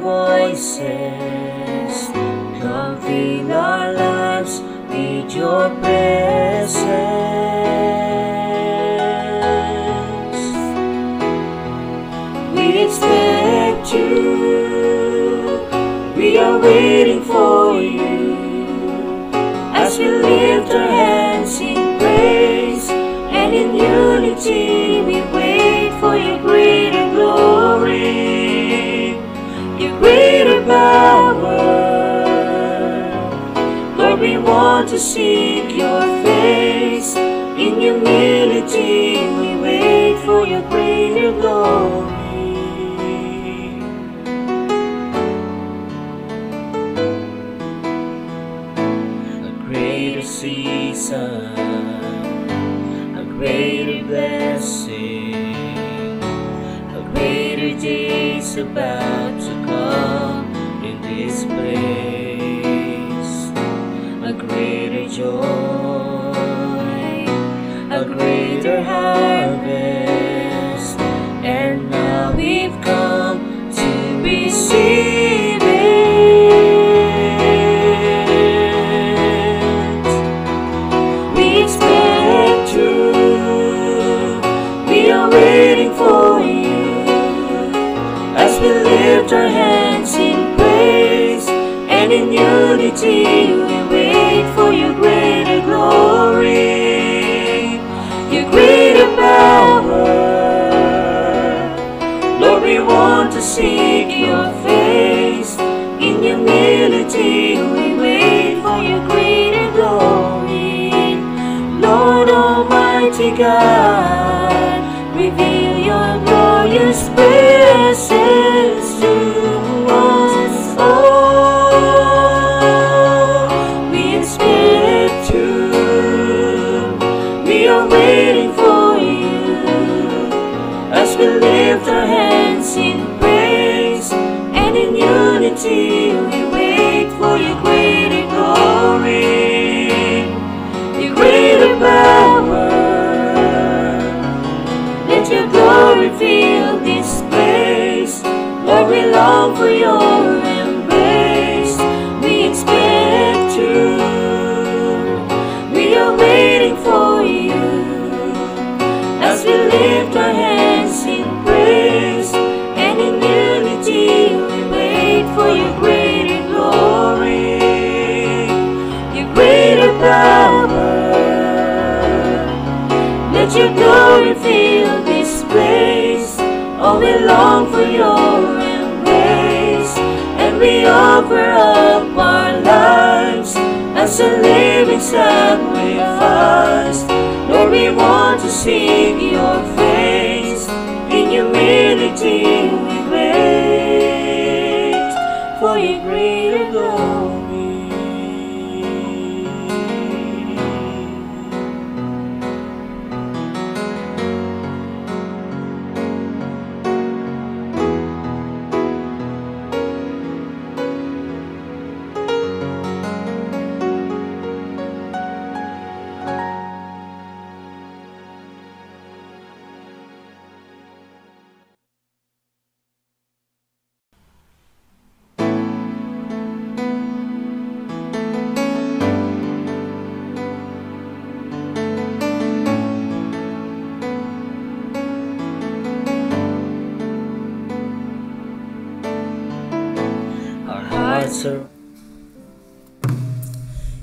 voices. Come fill our lives with your presence. We expect you, we are waiting for you. As we lift our hands in praise and in unity, we wait for your greater glory, your greater power. Lord, we want to seek your face. In humility, we wait for your greater glory. A greater season, a greater blessing, a greater day is about to come in this place. A greater joy, a greater harvest, and now we've come to receive it. We expect you, we are waiting for you. As we lift our hands in praise and in unity, we wait for your greater glory, your greater power. Lord, we want to seek your face. In humility, we wait for your greater glory. Lord Almighty God, reveal your glorious presence to us all. We expect you, we are waiting for you. As we lift our hands in praise and in unity, we wait for your greater glory, your greater power. Let your glory fill this place. Lord, we long for your embrace. We expect you, we are waiting for you. As we lift our hands in praise and in unity, we wait for your greater glory, your greater power. Let your glory fill this place. Oh, we long for your embrace, and we offer up our lives as a living sacrifice. Lord, we want to seek your face. In humility, we wait for your greater glory.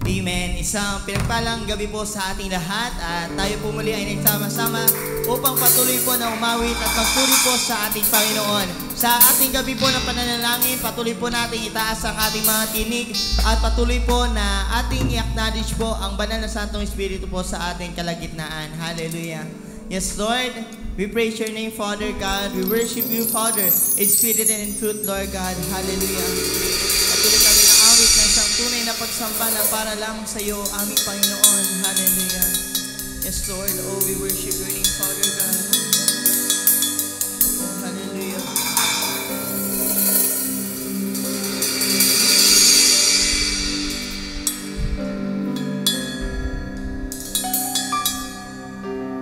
Amen. Isang pinagpalang gabi po sa ating lahat at tayo po muli ay nagsama-sama upang patuloy po na umawit at magpuri po sa ating Panginoon. Sa ating gabi po ng pananalangin, patuloy po natin itaas ang ating mga tinig at patuloy po na ating i-acknowledge po ang banal na Santong Espiritu po sa ating kalagitnaan. Hallelujah. Yes, Lord, we praise your name, Father God. We worship you, Father, in spirit and in truth, Lord God. Hallelujah. Patuloy kami na awit na isang tunay na pagsamba na para lang sa iyo, aming Panginoon. Hallelujah. Yes, Lord. Oh, we worship your name, Father God. Hallelujah.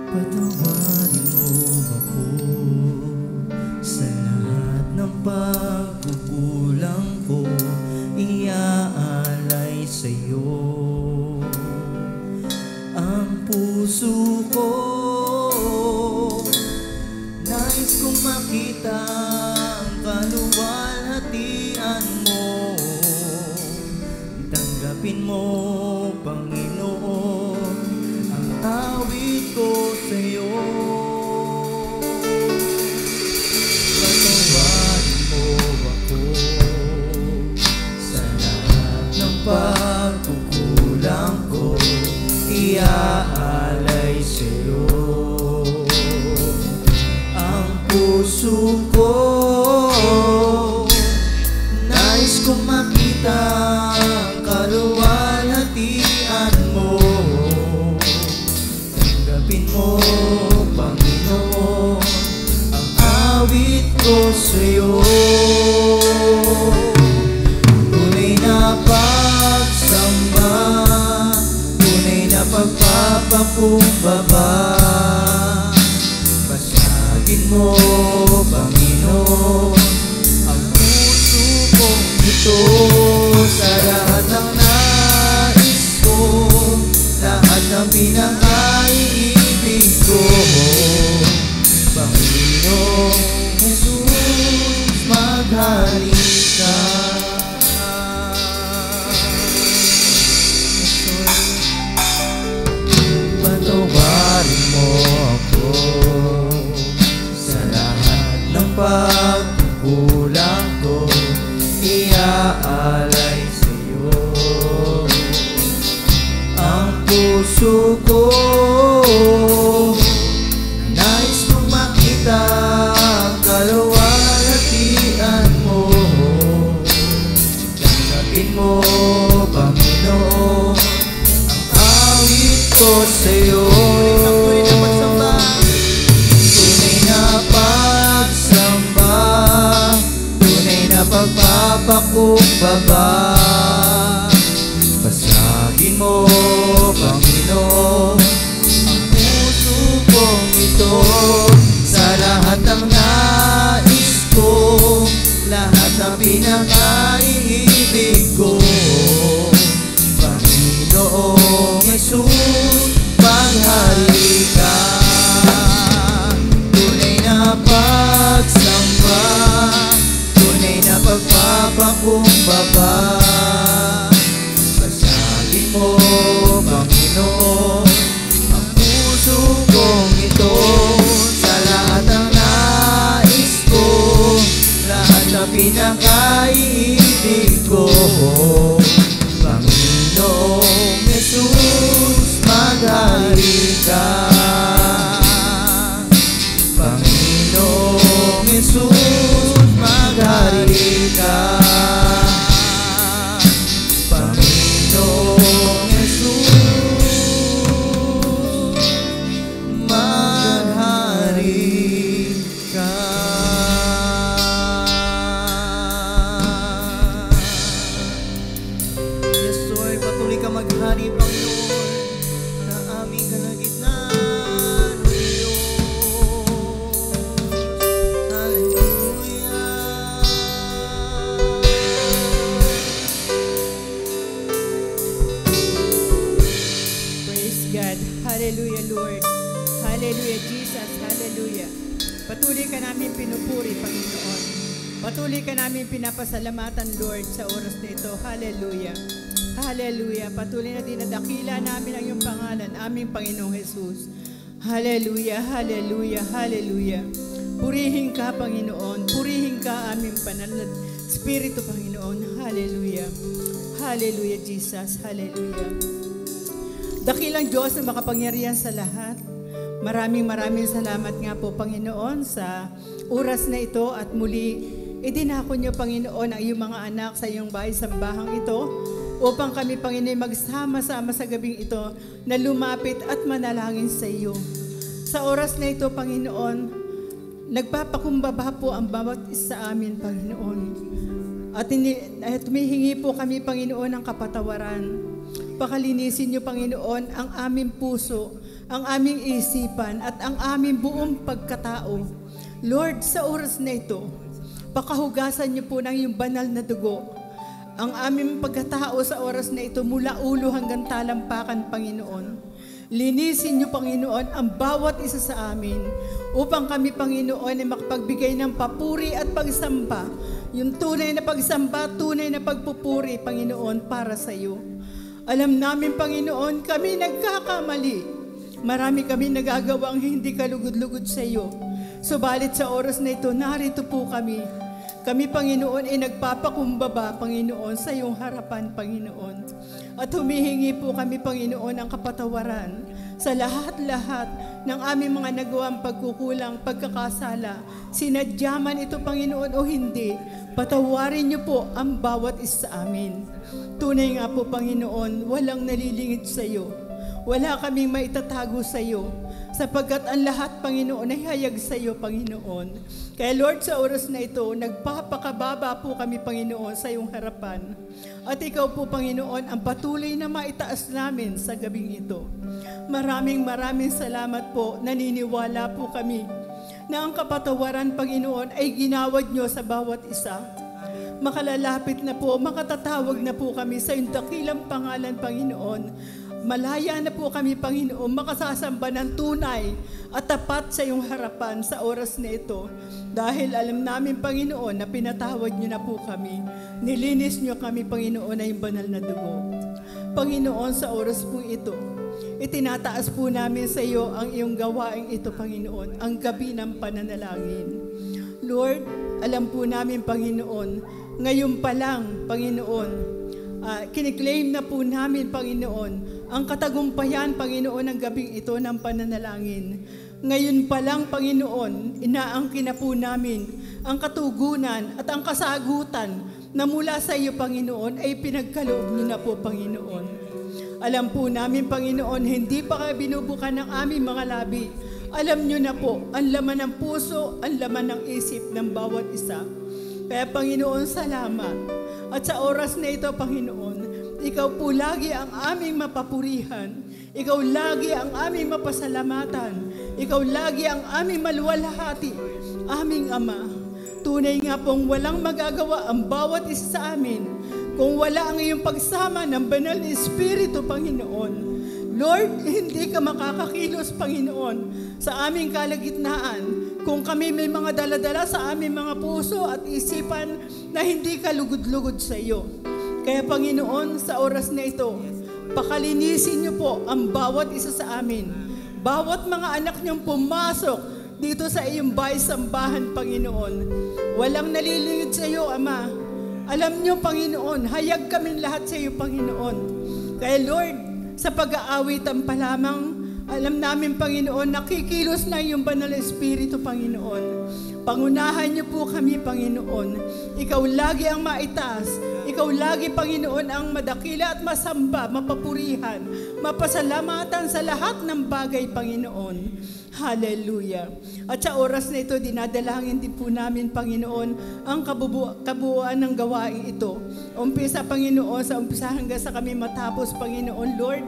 Patawarin mo ako sa lahat ng pagkukulang. puso ko, nais kong makita ang kaluwalhatian mo. Tanggapin mo, Panginoon, ang awit ko sa'yo. Patawarin mo ako sa lahat ng pagkukulang ko, iaalay sa'yo ang puso ko. Nais kong makita ang kaluwalhatian mo. Tanggapin mo, Panginoon, ang awit ko sa'yo. Tunay na pagsamba, tunay na pagpapakumbaba, basagin mo, Panginoon, ang puso kong ito. Sa lahat ng nais ko, lahat ng pinakaiibig ko, Panginoong Jesus, maghari ka. Patawarin mo ako sa lahat ng pagkukulang ko, iaalay sa'yo ang puso ko. Nais kong makita ang kaluwalhatian mo. Tanggapin mo, Panginoon, ang awit ko sa'yo. Tunay na pagsamba, tunay na pagpapakumbaba, basagin mo, Panginoon, ang puso kong ito. Sa lahat ng nais ko, lahat ng pinakaiibig ko, Panginoong Jesus, maghari ka. Tunay na pagsamba, tunay na pagpapakumbaba, basagin mo, Panginoon, ang puso kong ito. Sa lahat ng nais ko, lahat ng pinakaiibig ko, Panginoong Jesus, maghari ka. Panginoong Jesus, maghari ka. Panginoong Jesus, maghari ka. Yes, Lord, patuloy ka maghari, Panginoon, na aming kalagitnaan, O Diyos. Hallelujah. Praise God. Hallelujah, Lord. Hallelujah, Jesus. Hallelujah. Patuloy ka namin pinupuri, Panginoon. Patuloy ka namin pinapasalamatan, Lord, sa oras na ito. Hallelujah. Hallelujah. Patuloy na dinadakila namin ang iyong pangalan, aming Panginoong Jesus. Hallelujah. Hallelujah. Hallelujah. Purihin ka, Panginoon. Purihin ka, aming panalad. Espiritu, Panginoon. Hallelujah. Hallelujah, Jesus. Hallelujah. Dakilang Diyos na makapangyarihan sa lahat. Maraming salamat nga po, Panginoon, sa oras na ito at muli idinako niyo, Panginoon, ang iyong mga anak sa iyong bahay-sambahang ito upang kami, Panginoon, magsama-sama sa gabing ito na lumapit at manalangin sa iyo. Sa oras na ito, Panginoon, nagpapakumbaba po ang bawat isa amin, Panginoon. At humihingi po kami, Panginoon, ng kapatawaran. Pakalinisin niyo, Panginoon, ang aming puso, ang aming isipan, at ang aming buong pagkatao. Lord, sa oras na ito, pakahugasan niyo po ng iyong banal na dugo ang aming pagkatao sa oras na ito mula ulo hanggang talampakan, Panginoon. Linisin niyo, Panginoon, ang bawat isa sa amin upang kami, Panginoon, ay makapagbigay ng papuri at pagsamba. Yung tunay na pagsamba, tunay na pagpupuri, Panginoon, para sa iyo. Alam namin, Panginoon, kami nagkakamali. Marami kami nagagawang hindi kalugod-lugod sa iyo. Subalit sa oras na ito, narito po kami. Kami, Panginoon, ay nagpapakumbaba, Panginoon, sa iyong harapan, Panginoon. At humihingi po kami, Panginoon, ang kapatawaran sa lahat-lahat ng aming mga nagawang pagkukulang, pagkakasala. Sinadya man ito, Panginoon, o hindi, patawarin niyo po ang bawat isa sa amin. Tunay nga po, Panginoon, walang nalilingid sa iyo. Wala kaming maitatago sa iyo, sapagkat ang lahat, Panginoon, ay hayag sa iyo, Panginoon. Kaya Lord, sa oras na ito, nagpapakababa po kami, Panginoon, sa iyong harapan. At ikaw po, Panginoon, ang patuloy na maitaas namin sa gabing ito. Maraming salamat po. Naniniwala po kami na ang kapatawaran, Panginoon, ay ginawad niyo sa bawat isa. Makalalapit na po, makatatawag na po kami sa iyong dakilang pangalan, Panginoon. Malaya na po kami, Panginoon, makasasamba ng tunay at tapat sa iyong harapan sa oras na ito. Dahil alam namin, Panginoon, na pinatawad niyo na po kami. Nilinis niyo kami, Panginoon, na yung banal na dugo. Panginoon, sa oras po ito, itinataas po namin sa iyo ang iyong gawaing ito, Panginoon, ang gabi ng pananalangin. Lord, alam po namin, Panginoon, ngayon pa lang, Panginoon, kiniklaim na po namin, Panginoon, ang katagumpayan, Panginoon, ng gabing ito ng pananalangin. Ngayon pa lang, Panginoon, inaangkin na po namin ang katugunan at ang kasagutan na mula sa iyo, Panginoon, ay pinagkaloob niyo na po, Panginoon. Alam po namin, Panginoon, hindi pa kayo binubukan ng aming mga labi. Alam niyo na po ang laman ng puso, ang laman ng isip ng bawat isa. Kaya, Panginoon, salamat. At sa oras na ito, Panginoon, ikaw po lagi ang aming mapapurihan. Ikaw lagi ang aming mapasalamatan. Ikaw lagi ang aming maluwalhati. Aming Ama, tunay nga pong walang magagawa ang bawat isa sa amin kung wala ang iyong pagsama ng banal na Espiritu, Panginoon. Lord, hindi ka makakakilos, Panginoon, sa aming kalagitnaan kung kami may mga daladala sa aming mga puso at isipan na hindi ka lugod-lugod sa iyo. Kaya, Panginoon, sa oras na ito, pakalinisin niyo po ang bawat isa sa amin. Bawat mga anak niyong pumasok dito sa iyong bahay-sambahan, Panginoon. Walang nalilingid sa iyo, Ama. Alam niyo, Panginoon, hayag kaming lahat sa iyo, Panginoon. Kaya, Lord, sa pag-aawitan pa lamang, alam namin, Panginoon, nakikilos na iyong banal na Espiritu, Panginoon. Pangunahan niyo po kami, Panginoon. Ikaw lagi ang maitaas. Ikaw lagi, Panginoon, ang madakila at masamba, mapapurihan, mapasalamatan sa lahat ng bagay, Panginoon. Hallelujah. At sa oras na ito, dinadalangin din po namin, Panginoon, ang kabuuan ng gawain ito. Umpisa, Panginoon, sa umpisa hanggang sa kami matapos, Panginoon. Lord,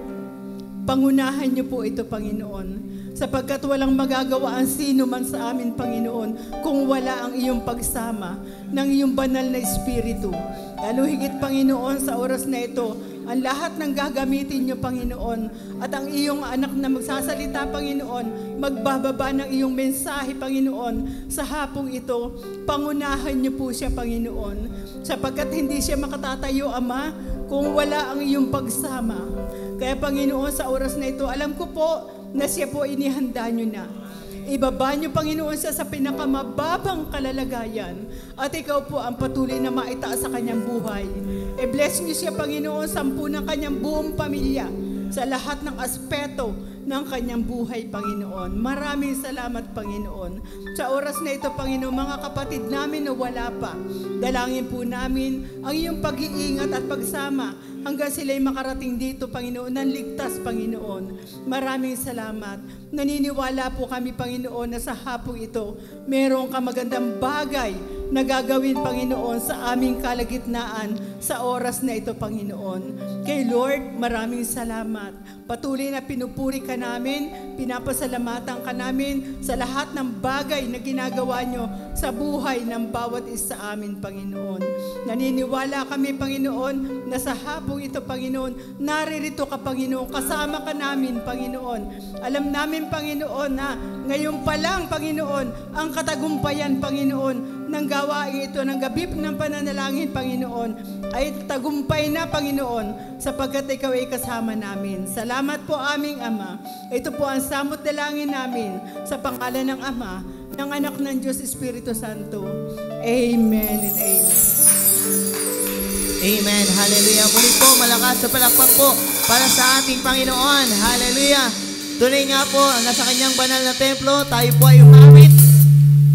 pangunahan niyo po ito, Panginoon. Sapagkat walang magagawa ang sino man sa amin, Panginoon, kung wala ang iyong pagsama ng iyong banal na Espiritu. Lalo higit, Panginoon, sa oras na ito, ang lahat ng gagamitin niyo, Panginoon, at ang iyong anak na magsasalita, Panginoon, magbababa ng iyong mensahe, Panginoon, sa hapong ito, pangunahan niyo po siya, Panginoon, sapagkat hindi siya makatatayo, Ama, kung wala ang iyong pagsama. Kaya, Panginoon, sa oras na ito, alam ko po na siya po inihanda niyo na. Ibaba niyo, Panginoon, siya sa pinakamababang kalalagayan at ikaw po ang patuloy na maitaas sa kanyang buhay. I-bless niyo siya, Panginoon, sampu ng kanyang buong pamilya sa lahat ng aspeto ng kanyang buhay, Panginoon. Maraming salamat, Panginoon. Sa oras na ito, Panginoon, mga kapatid namin na wala pa, dalangin po namin ang iyong pag-iingat at pagsama hanggang sila'y makarating dito, Panginoon, ng ligtas, Panginoon. Maraming salamat. Naniniwala po kami, Panginoon, na sa hapong ito, meron ka magandang bagay na gagawin, Panginoon, sa aming kalagitnaan sa oras na ito, Panginoon. Kay Lord, maraming salamat. Patuloy na pinupuri ka namin, pinapasalamatan ka namin sa lahat ng bagay na ginagawa nyo sa buhay ng bawat isa amin, Panginoon. Naniniwala kami, Panginoon, na sa hapong ito, Panginoon, naririto ka, Panginoon, kasama ka namin, Panginoon. Alam namin, Panginoon, na ngayon pa lang, Panginoon, ang katagumpayan, Panginoon, ng gawain ito, ng gabi ng pananalangin, Panginoon, ay tagumpay na, Panginoon, sapagkat ikaw ay kasama namin. Salamat po, aming Ama. Ito po ang samot dalangin namin sa pangalan ng Ama, ng Anak ng Diyos, Espiritu Santo. Amen and amen. Amen. Hallelujah. Muli po, malakas sa palakpak po para sa ating Panginoon. Hallelujah. Tunay nga po, nasa kanyang banal na templo, tayo po ay umawit,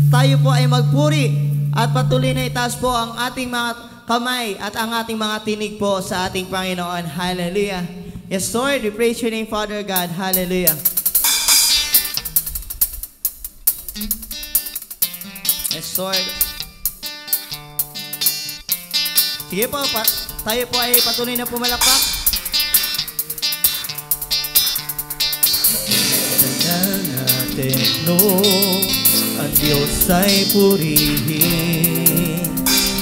tayo po ay magpuri, at patuloy na itaas po ang ating mga kamay at ang ating mga tinig po sa ating Panginoon. Hallelujah. Yes, Lord, we praise your name, Father God. Hallelujah. Yes, Lord. Sige po, tayo po ay patuloy na pumalakpak. Banal na templo, ang Diyos ay purihin.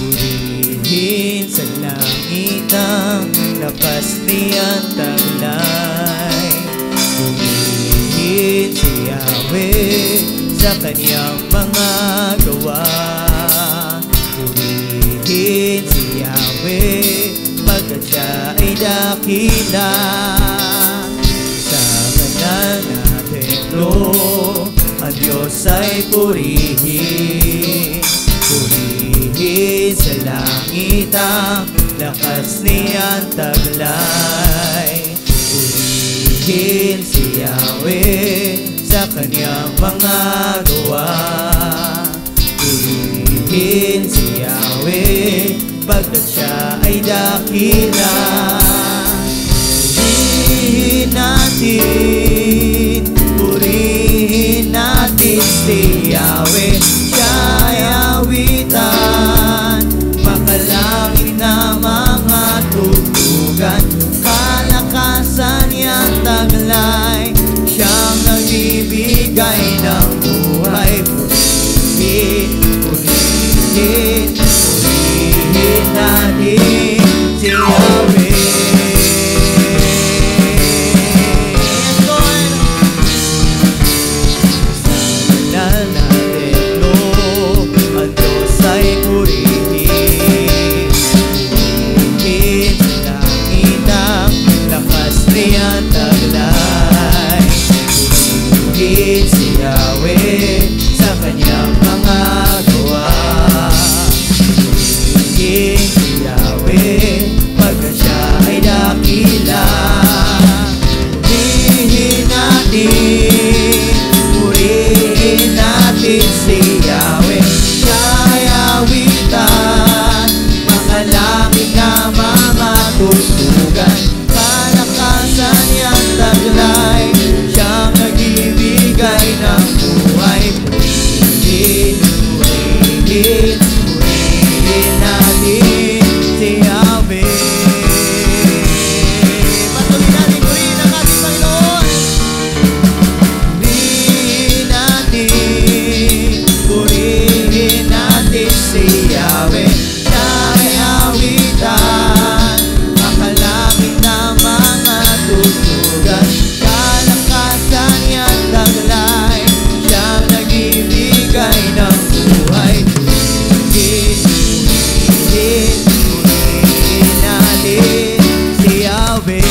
Purihin sa langit ang lakas niyang taglay. Purihin si Yahweh sa kanyang mga gawa. Purihin si Yahweh pagkat siya ay dakila. Sa banal na templo, ang Diyos ay purihin. Purihin sa langit ang lakas niyang taglay. Purihin si Yahweh sa kanyang mga gawa. Purihin si Yahweh pagkat siya ay dakila. Purihin natin, purihin natin si Yahweh. Siya ay awitan, makalangit na mga tugtugan. Kalakasan niyang taglay, siyang nagbibigay ng buhay. Purihin, purihin, purihin natin si Yahweh. Si Yahweh sa kanyang mga gawa. Purihin si Yahweh pagkat siya ay dakila. Purihin natin si Yahweh. Siya ay awitan, makalangit na mga tugtugan. Kalakasan niyang taglay, siyang nagbibigay ng buhay. Purihin, purihin, purihin natin si Yahweh. Patuloy natin purihin ang ating Panginoon. Purihin natin si Yahweh. Siya ay awitan, makalangit na mga tugtugan. Kalakasan niyang taglay, siyang nagbibigay ng buhay. Purihin, purihin, purihin natin si Yahweh.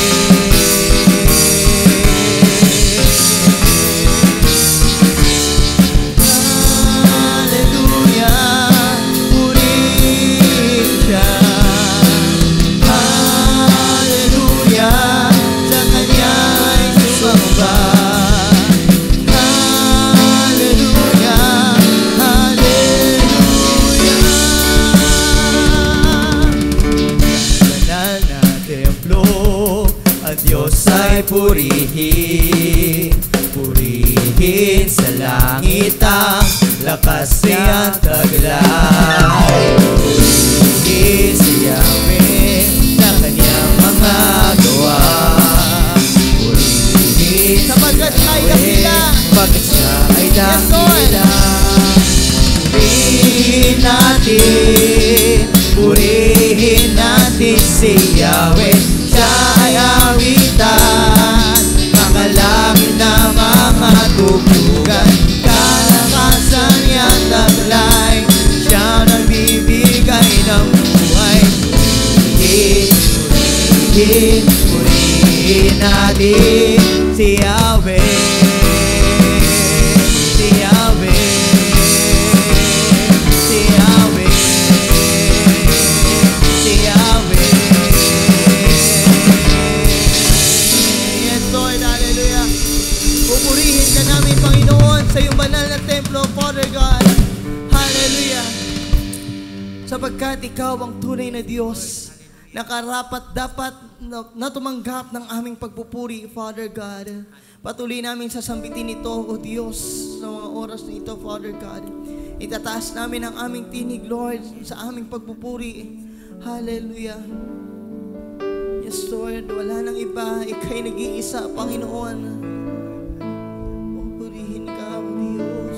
Diyos ay purihin, purihin sa langit ang lakas niyang taglay. Purihin si Yahweh sa kanyang mga gawa. Purihin Yahweh, siya ay awitan, makalangit na mga tugtugan, kalakasan niya taglay, siya nagbibigay ng buhay. Purihin natin si Yahweh, si Yahweh, si Yahweh, si Yahweh. Yes, Lord, hallelujah. Pupurihin ka namin, Panginoon, sa iyong banal na templo, Father God. Hallelujah. Sapagkat ikaw ang tunay na Diyos, nakarapat dapat na tumanggap ng aming pagpupuri, Father God. Patuloy namin sasambitin ito, O Diyos, sa mga oras na ito, Father God. Itataas namin ang aming tinig, Lord, sa aming pagpupuri. Hallelujah. Yes, Lord, wala nang iba. Ika'y nag-iisa, Panginoon. Pupurihin ka, O Diyos.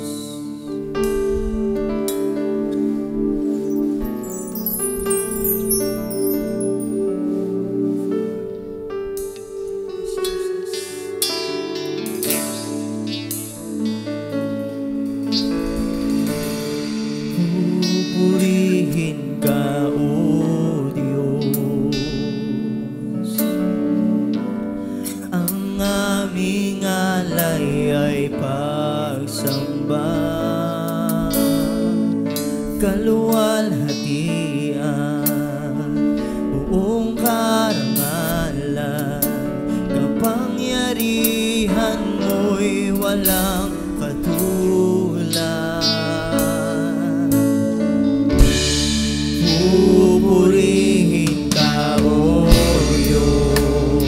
Purihin ka, O Diyos. Ang aming alay ay pagsamba, kaluwalhatian, buong karangalan, kapangyarihan mo'y walang katulad. Pupurihin ka, O Diyos.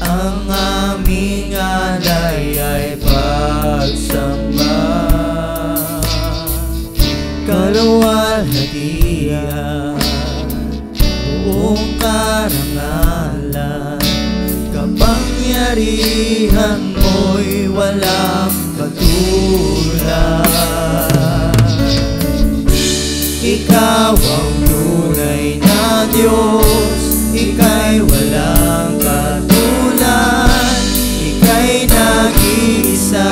Ang aming alay ay pagsamba, kaluwalhatian, buong karangalan, kapangyarihan mo'y walang katulad. Ikaw ang tunay na Diyos, ika'y walang katulad, ika'y nag-iisa,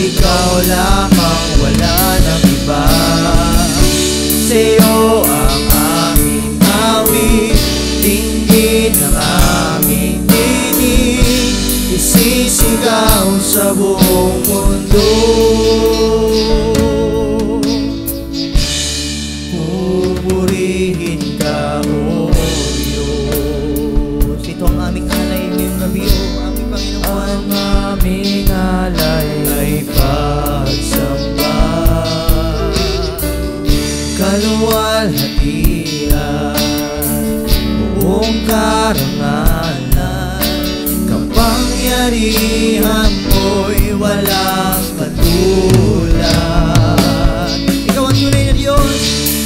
ikaw lamang, wala nang iba. Sa'yo ang aming awit, dinggin ang aming tinig, isisigaw sa buong mundo. Purihin ka, O Diyos. Ito ang aming alay ngayong gabi, O aming Panginoon. Ang aming alay ay pagsamba, kaluwalhatian, buong karangalan, kapangyarihan mo'y walang katulad. Ikaw ang tunay na Diyos,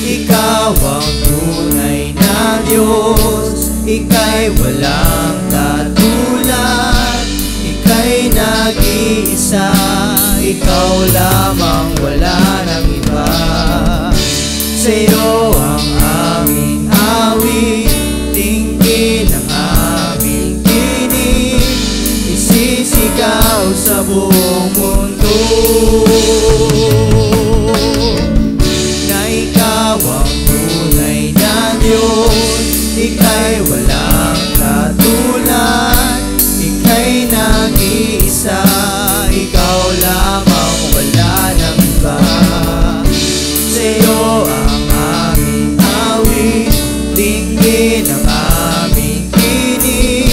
ikaw ang tunay na Diyos, ika'y walang katulad, ika'y nag-iisa, ikaw lamang, wala nang iba. Sa'yo ang aming awit, dinggin ang aming tinig, isisigaw sa buong mundo. Ang tunay na Diyos, ika'y walang katulad, ika'y nag-iisa, ikaw lamang, wala nang iba. Sa'yo ang aming awit, dinggin ang aming tinig,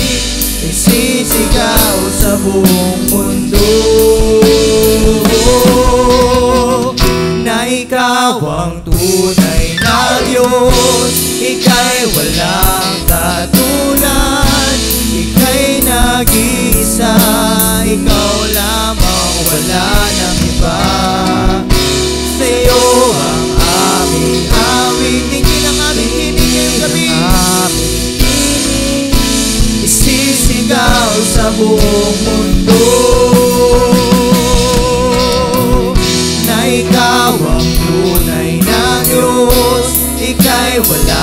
isisigaw sa buong mundo. Na ikaw ang tunay na Diyos, ika'y walang katulad, ika'y nag-iisa, ikaw lamang, wala nang iba. Sa'yo ang aming awit, dinggin ang aming tinig ngayong gabi, isisigaw sa buong mundo. Na ikaw ang tunay na Diyos, ika'y wala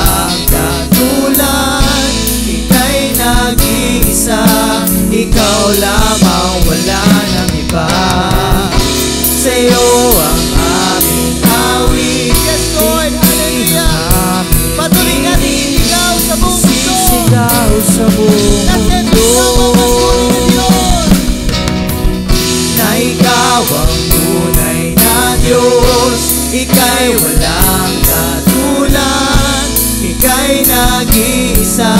Ika'y walang katulad, ika'y nag-iisa,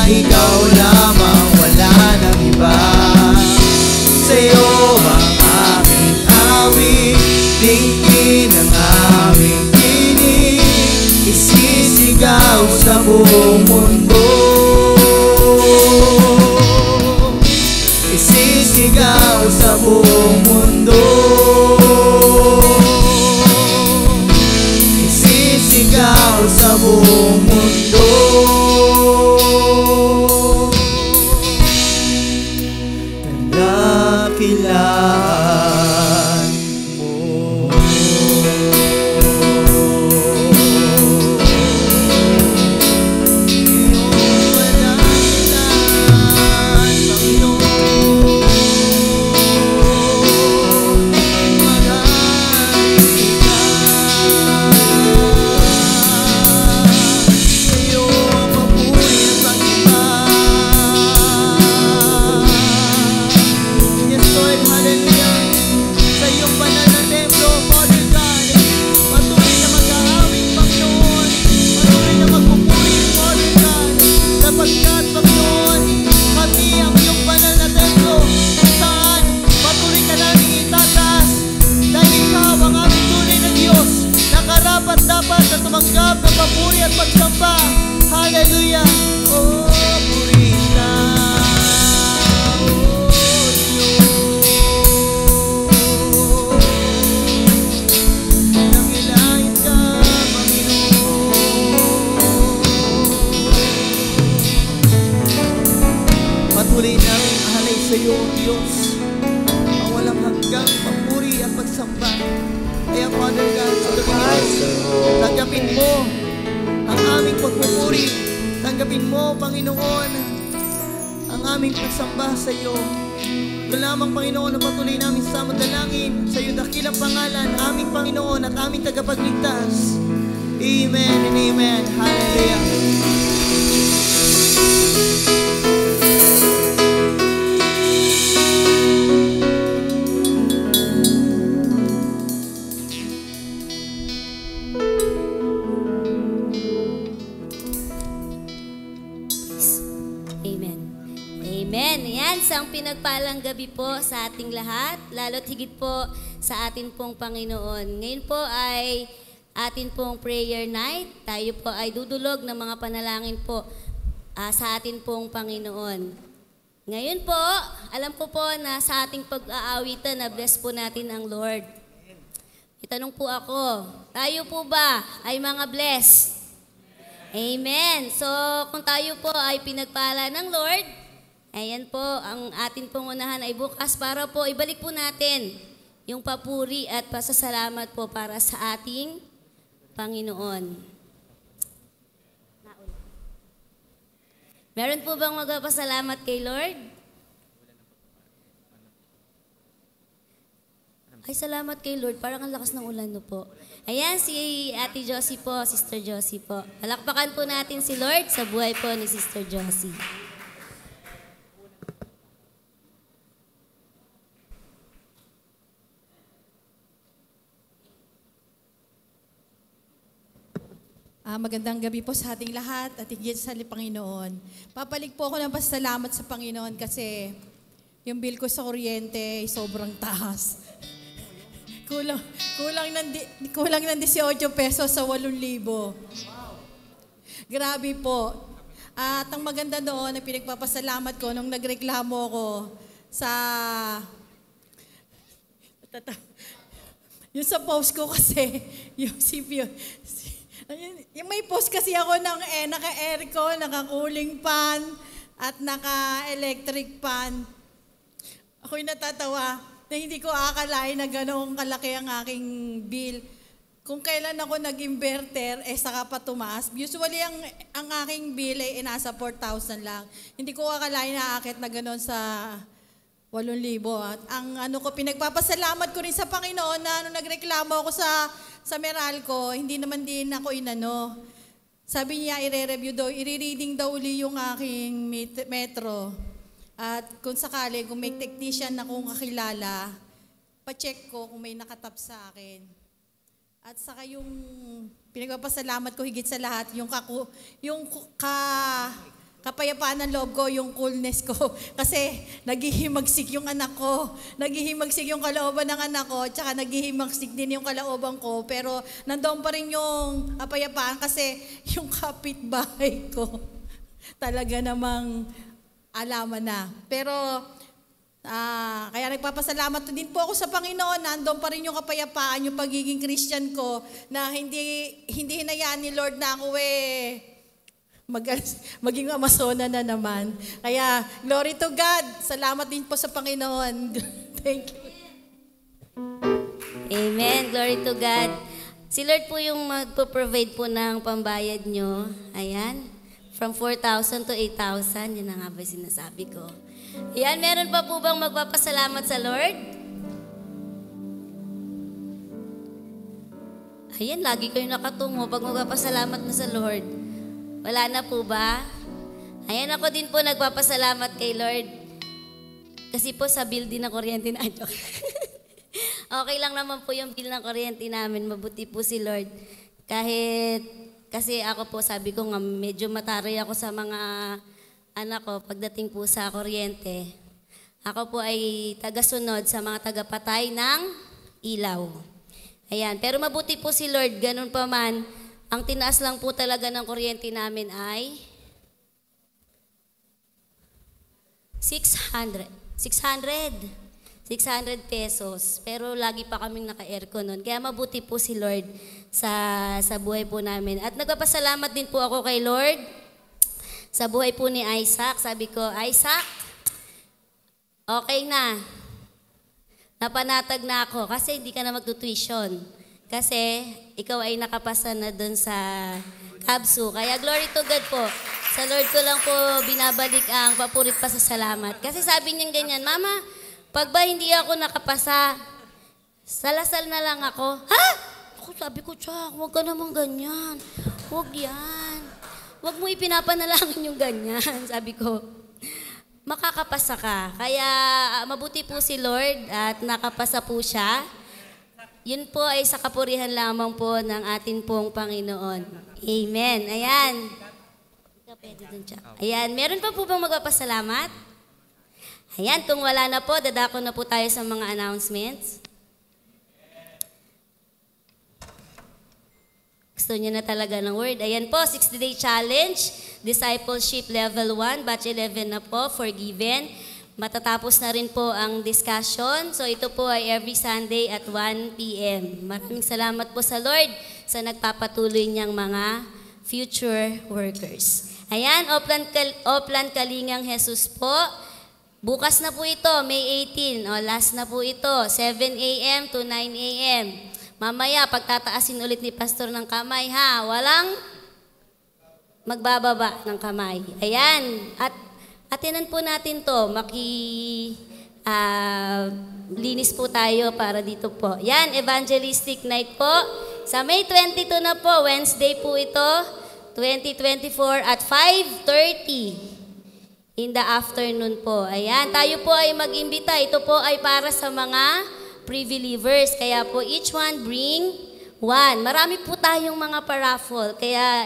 ikaw lamang, wala nang iba. Sa'yo ang aming awit, dinggin ang aming tinig, isisigaw sa buong mundo. Isisigaw sa buong mundo. Isisigaw sa buong mundo. Dakilaan mo. Dapat na tumanggap ng papuri at pagsamba. Hallelujah. Oh, purita. Oh, Diyos. Nangilain ka, Panginoon. Patuloy namin ahalay sa iyo, Diyos, ang walang hanggang papuri at pagsamba. Kaya Father God, sa gabi nito, tanggapin mo ang aming pagpupuri. Tanggapin mo, Panginoon, ang aming pagsamba sa iyo. Ito lamang, Panginoon, ang patuloy namin sa madalangin sa iyong dakilang pangalan, aming Panginoon at aming tagapagligtas. Amen and amen. Hallelujah. Isang pinagpalang gabi po sa ating lahat, lalo't higit po sa atin pong Panginoon. Ngayon po ay atin pong prayer night. Tayo po ay dudulog ng mga panalangin po sa atin pong Panginoon. Ngayon po, alam ko po na sa ating pag-aawitan na bless po natin ang Lord. Itanong po ako, tayo po ba ay mga blessed? Amen. So, kung tayo po ay pinagpala ng Lord, ayan po, ang atin pong unahan ay bukas para po ibalik po natin yung papuri at pasasalamat po para sa ating Panginoon. Meron po bang magpapasalamat kay Lord? Ay, salamat kay Lord. Parang ang lakas ng ulan no po. Ayan, si Ate Josie po, Sister Josie po. Palakpakan po natin si Lord sa buhay po ni Sister Josie. Magandang gabi po sa ating lahat at higit sa Panginoon. Papalig po ako ng pasalamat sa Panginoon kasi yung bill ko sa kuryente ay sobrang taas. Kulang ng 18 pesos sa 8,000. Grabe po. At ang maganda doon na pinagpapasalamat ko nung nagreklamo ko sa yung sa post ko kasi yung CPU. Yung may post kasi ako ng naka-aircon, naka-cooling fan, at naka-electric fan. Ako'y natatawa na hindi ko akalain na gano'ng kalaki ang aking bill. Kung kailan ako nag-inverter, saka pa tumaas. Usually, ang aking bill ay nasa 4,000 lang. Hindi ko akalain na aakit na gano'n sa 8,000. At ang pinagpapasalamat ko rin sa Panginoon na nung nagreklamo ako sa Meralco, hindi naman din ako inano. Sabi niya, i-review daw, i-reading daw uli yung aking metro. At kung sakali, kung may technician na kong kakilala, pa-check ko kung may nakatap sa akin. At saka yung pinagpapasalamat ko higit sa lahat, kapayapaan ng loob ko, yung coolness ko. Kasi naghihimagsik yung anak ko. Naghihimagsik yung kalooban ng anak ko, tsaka naghihimagsik din yung kalooban ko. Pero nandoon pa rin yung kapayapaan kasi yung kapitbahay ko talaga namang alaman na. Pero kaya nagpapasalamat din po ako sa Panginoon. Nandoon pa rin yung kapayapaan, yung pagiging Christian ko na hindi hinayaan ni Lord na ako maging Amazona na naman. Kaya, glory to God. Salamat din po sa Panginoon. Thank you. Amen. Glory to God. Si Lord po yung magpo-provide po ng pambayad nyo. Ayan. From 4,000 to 8,000. Yan na nga ba sinasabi ko. Ayan. Meron pa po bang magpapasalamat sa Lord? Ayan. Lagi kayo nakatungo pag magpapasalamat na sa Lord. Wala na po ba? Ayan, ako din po nagpapasalamat kay Lord. Kasi po sa bill din ng kuryente na okay lang naman po yung bill ng kuryente namin. Mabuti po si Lord. Kasi ako po, sabi ko nga, medyo mataray ako sa mga anak ko pagdating po sa kuryente. Ako po ay tagasunod sa mga tagapatay ng ilaw. Ayan, pero mabuti po si Lord, ganun pa man. Ang tinaas lang po talaga ng kuryente namin ay 600 pesos. Pero lagi pa kaming naka-aircon nun. Kaya mabuti po si Lord sa buhay po namin. At nagpapasalamat din po ako kay Lord sa buhay po ni Isaac. Sabi ko, Isaac, okay na. Napanatag na ako kasi hindi ka na magtutuition. Kasi ikaw ay nakapasa na dun sa KABSU. Kaya glory to God po. Sa Lord ko lang po binabalik ang papurit pa sa salamat. Kasi sabi niya ganyan, Mama, pag ba hindi ako nakapasa, salasal na lang ako. Ha? Ako sabi ko, Tsak, huwag ka naman ganyan. Huwag yan. Huwag mo ipinapanalangin yung ganyan. Sabi ko, makakapasa ka. Kaya mabuti po si Lord at nakapasa po siya. Yun po ay sa kapurihan lamang po ng atin pong Panginoon. Amen. Ayan. Ayan. Meron pa po bang magpapasalamat? Ayan. Kung wala na po, dadako na po tayo sa mga announcements. Gusto niyo na talaga ng word. Ayan po, 60-day challenge, discipleship level 1, batch 11 na po, forgiven. Matatapos na rin po ang discussion. So ito po ay every Sunday at 1 p.m. Maraming salamat po sa Lord sa nagpapatuloy niyang mga future workers. Ayan, Oplan Kalingang Jesus po. Bukas na po ito, May 18. O, last na po ito, 7 a.m. to 9 a.m. Mamaya, pagtataasin ulit ni Pastor ng kamay, ha? Walang magbababa ng kamay. Ayan, at atinan po natin to, linis po tayo para dito po. Yan, evangelistic night po. Sa May 22 na po, Wednesday po ito, 2024 at 5:30 in the afternoon po. Ayan, tayo po ay mag-imbita. Ito po ay para sa mga pre-believers. Kaya po, each one bring one. Marami po tayong mga paraffle. Kaya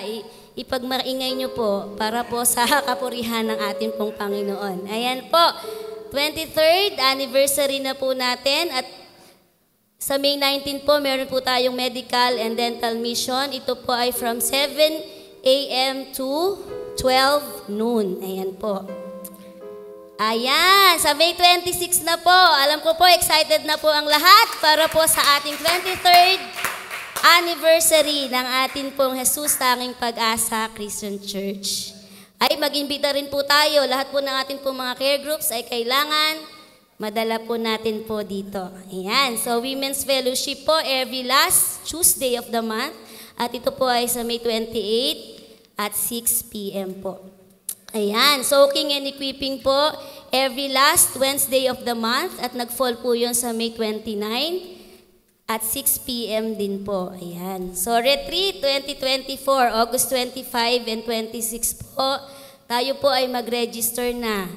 ipagmaingay nyo po para po sa kapurihan ng ating pong Panginoon. Ayan po, 23rd anniversary na po natin at sa May 19 po, meron po tayong medical and dental mission. Ito po ay from 7 a.m. to 12 noon. Ayan po. Ayan, sa May 26 na po, alam ko po, excited na po ang lahat para po sa ating 23rd anniversary ng atin pong Jesus Tanging Pag-asa Christian Church. Ay mag-imbita rin po tayo. Lahat po ng atin pong mga care groups ay kailangan madala po natin po dito. Ayan. So Women's Fellowship po every last Tuesday of the month. At ito po ay sa May 28 at 6 p.m. po. Ayan. Soaking and equipping po every last Wednesday of the month. At nag-fall po yun sa May 29 at 6 p.m. din po. Ayan. So, Retreat 2024, August 25 and 26 po. Tayo po ay mag-register na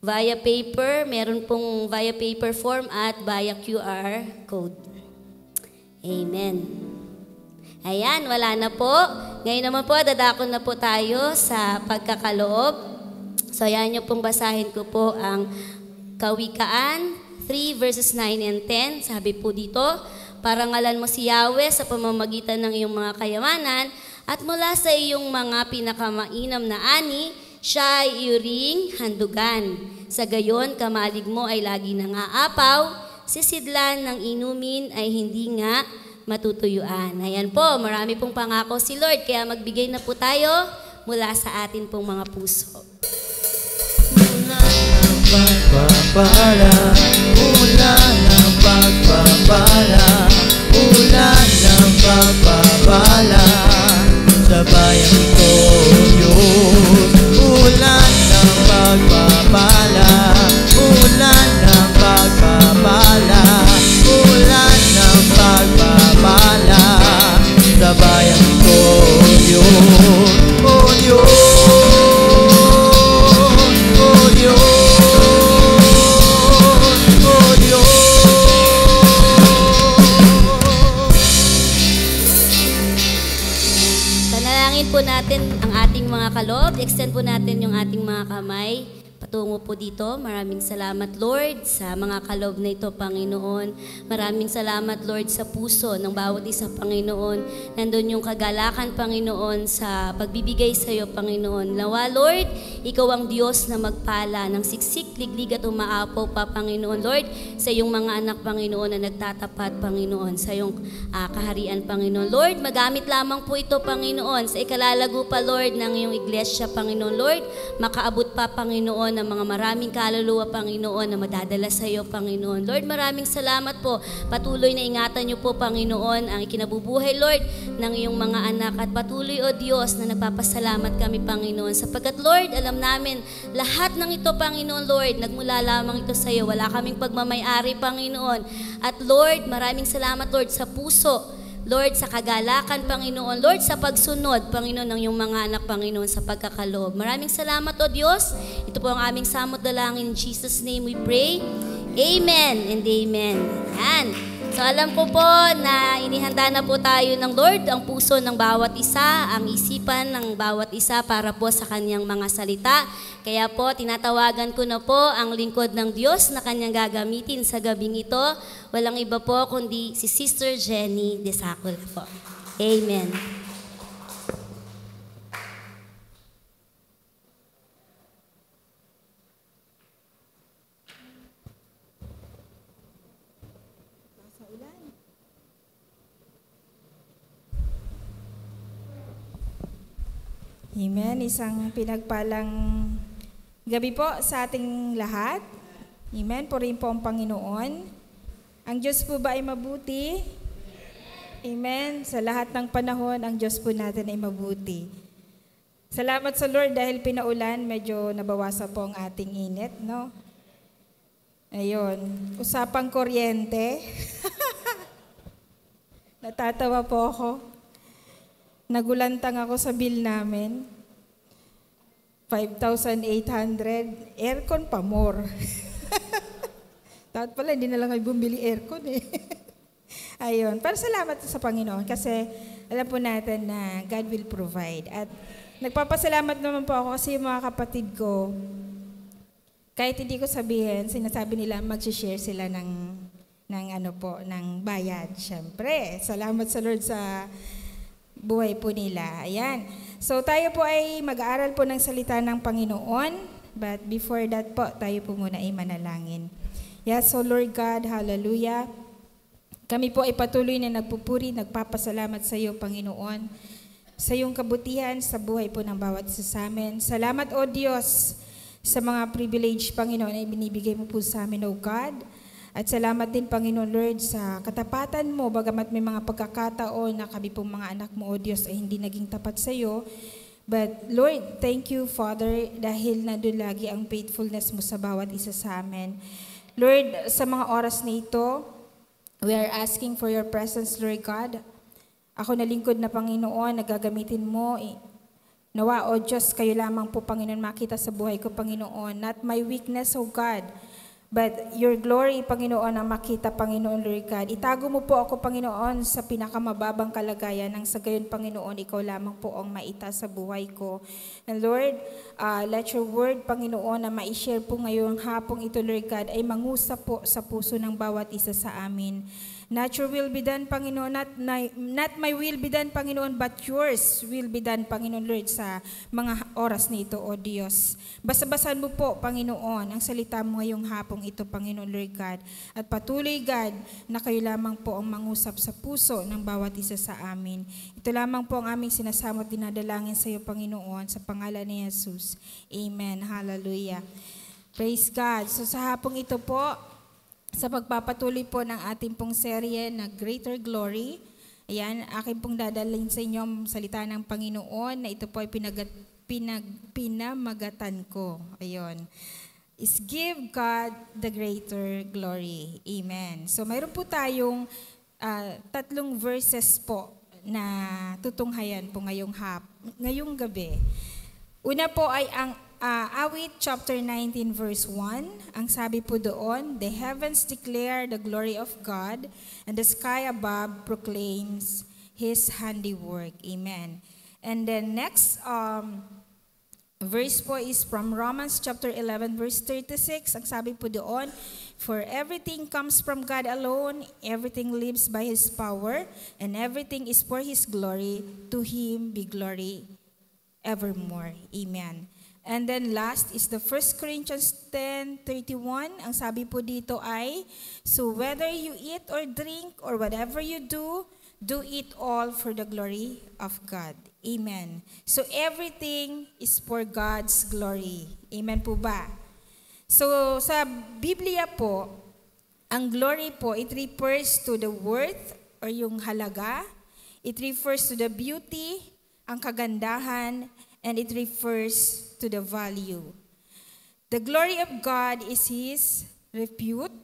via paper. Meron pong via paper form at via QR code. Amen. Ayan, wala na po. Ngayon naman po, dadako na po tayo sa pagkakaloob. So, ayan nyo pong basahin ko po ang Kawikaan 3 verses 9 and 10. Sabi po dito, parangalan mo si Yahweh sa pamamagitan ng iyong mga kayamanan at mula sa iyong mga pinakamainam na ani, siya ay iyuring handugan. Sa gayon, kamalig mo ay lagi nangaapaw, sisidlan ng inumin ay hindi nga matutuyuan. Ayan po, marami pong pangako si Lord, kaya magbigay na po tayo mula sa atin pong mga puso. Pagpapala, ulan ng pagpapala, ulan ng pagpapala, sa bayang ito, Diyos. Ulan ng pagpapala, ulan ng pagpapala, ulan ng pagpapala, sa bayang ito, Diyos. Oh Diyos, oh Diyos. Panalangin po natin ang ating mga kaloob. Extend po natin yung ating mga kamay patungo po dito. Maraming salamat, Lord, sa mga kaloob na ito, Panginoon. Maraming salamat, Lord, sa puso ng bawat isa, Panginoon. Nandun yung kagalakan, Panginoon, sa pagbibigay sa iyo, Panginoon. Nawa, Lord, ikaw ang Diyos na magpala ng siksik, liglig at umaapaw pa, Panginoon. Lord, sa iyong mga anak, Panginoon, na nagtatapat, Panginoon, sa iyong kaharian, Panginoon. Lord, magamit lamang po ito, Panginoon, sa ikalalago pa, Lord, ng iyong iglesia, Panginoon. Lord, makaabot pa, Panginoon, ng mga maraming kaluluwa, Panginoon, na madadala sa iyo, Panginoon. Lord, maraming salamat po. Patuloy na ingatan niyo po, Panginoon, ang ikinabubuhay, Lord, ng iyong mga anak. At patuloy, O Diyos, na nagpapasalamat kami, Panginoon. Sapagkat, Lord, alam namin, lahat ng ito, Panginoon, Lord, nagmula lamang ito sa iyo. Wala kaming pagmamayari, Panginoon. At Lord, maraming salamat, Lord, sa puso, Lord, sa kagalakan, Panginoon. Lord, sa pagsunod, Panginoon, ng iyong mga anak, Panginoon, sa pagkakaloob. Maraming salamat, O Diyos. Ito po ang aming samot dalangin. In Jesus' name we pray. Amen and amen. Yan. So alam ko po na inihanda na po tayo ng Lord ang puso ng bawat isa, ang isipan ng bawat isa para po sa kanyang mga salita. Kaya po tinatawagan ko na po ang lingkod ng Diyos na kanyang gagamitin sa gabing ito. Walang iba po kundi si Sister Jenny Desacula po. Amen. Amen. Isang pinagpalang gabi po sa ating lahat. Amen. Purihin po ang Panginoon. Ang Diyos po ba ay mabuti? Amen. Sa lahat ng panahon, ang Diyos po natin ay mabuti. Salamat sa Lord dahil pinaulan, medyo nabawasan po ang ating init, no? Ayun. Usapang kuryente. Natatawa po ako. Nagulantang ako sa bill namin. 5,800. Aircon pa more. Dapat pala, hindi na lang kayo bumili aircon eh. Ayun. Pero salamat sa Panginoon kasi alam po natin na God will provide. At nagpapasalamat naman po ako kasi yung mga kapatid ko, kahit hindi ko sabihin, sinasabi nila mag-share sila ng bayad. Siyempre, salamat sa Lord sa buhay po nila. Ayan. So tayo po ay mag-aaral po ng salita ng Panginoon. But before that po, tayo po muna ay manalangin. Yes, so Lord God, hallelujah. Kami po ay patuloy na nagpupuri, nagpapasalamat sa iyo, Panginoon, sa iyong kabutihan sa buhay po ng bawat isa sa amin. Salamat, O Diyos, sa mga privilege, Panginoon, na binibigay mo po sa amin, O God. At salamat din, Panginoon Lord, sa katapatan mo, bagamat may mga pagkakataon na kami pong mga anak mo, O Diyos, ay hindi naging tapat sa iyo. But Lord, thank you, Father, dahil nandun lagi ang faithfulness mo sa bawat isa sa amin. Lord, sa mga oras na ito, we are asking for your presence, Lord God. Ako na lingkod na Panginoon, nagagamitin mo. Nawa, O Diyos, kayo lamang po, Panginoon, makita sa buhay ko, Panginoon. Not my weakness, O God, But your glory, Panginoon, ang makita, Panginoon, Lord God. Itago mo po ako, Panginoon, sa pinakamababang kalagayan nang sa gayon, Panginoon, ikaw lamang po ang maita sa buhay ko. And Lord, let your word, Panginoon, na ma-share po ngayong hapong ito, Lord God, ay mangusap po sa puso ng bawat isa sa amin. Not your will be done, Panginoon, not my will be done, Panginoon, but yours will be done, Panginoon, Lord, sa mga oras na ito, O Diyos. Basa-basan mo po, Panginoon, ang salita mo ngayong hapong ito, Panginoon, Lord God. At patuloy, God, na kayo lamang po ang mangusap sa puso ng bawat isa sa amin. Ito lamang po ang aming sinasamo at dinadalangin sa iyo, Panginoon, sa pangalan ni Jesus. Amen. Hallelujah. Praise God. So sa hapong ito po, sa pagpapatuloy po ng ating pong serye na Greater Glory, ayan, akin pong dadalhin sa inyo ang salita ng Panginoon na ito po ay pinamagatan ko. Ayun. Is give God the greater glory. Amen. So mayroon po tayong tatlong verses po na tutunghayan po ngayong gabi. Una po ay ang Awit chapter 19 verse 1, ang sabi po doon, the heavens declare the glory of God, and the sky above proclaims His handiwork. Amen. And then next verse po is from Romans chapter 11 verse 36, ang sabi po doon, for everything comes from God alone, everything lives by His power, and everything is for His glory. To Him be glory evermore. Amen. And then last is the 1 Corinthians 10:31. Ang sabi po dito ay, so whether you eat or drink or whatever you do, do it all for the glory of God. Amen. So everything is for God's glory. Amen po ba? So sa Biblia po, ang glory po, it refers to the worth or yung halaga. It refers to the beauty, ang kagandahan, and it refers to the value. The glory of God is His repute.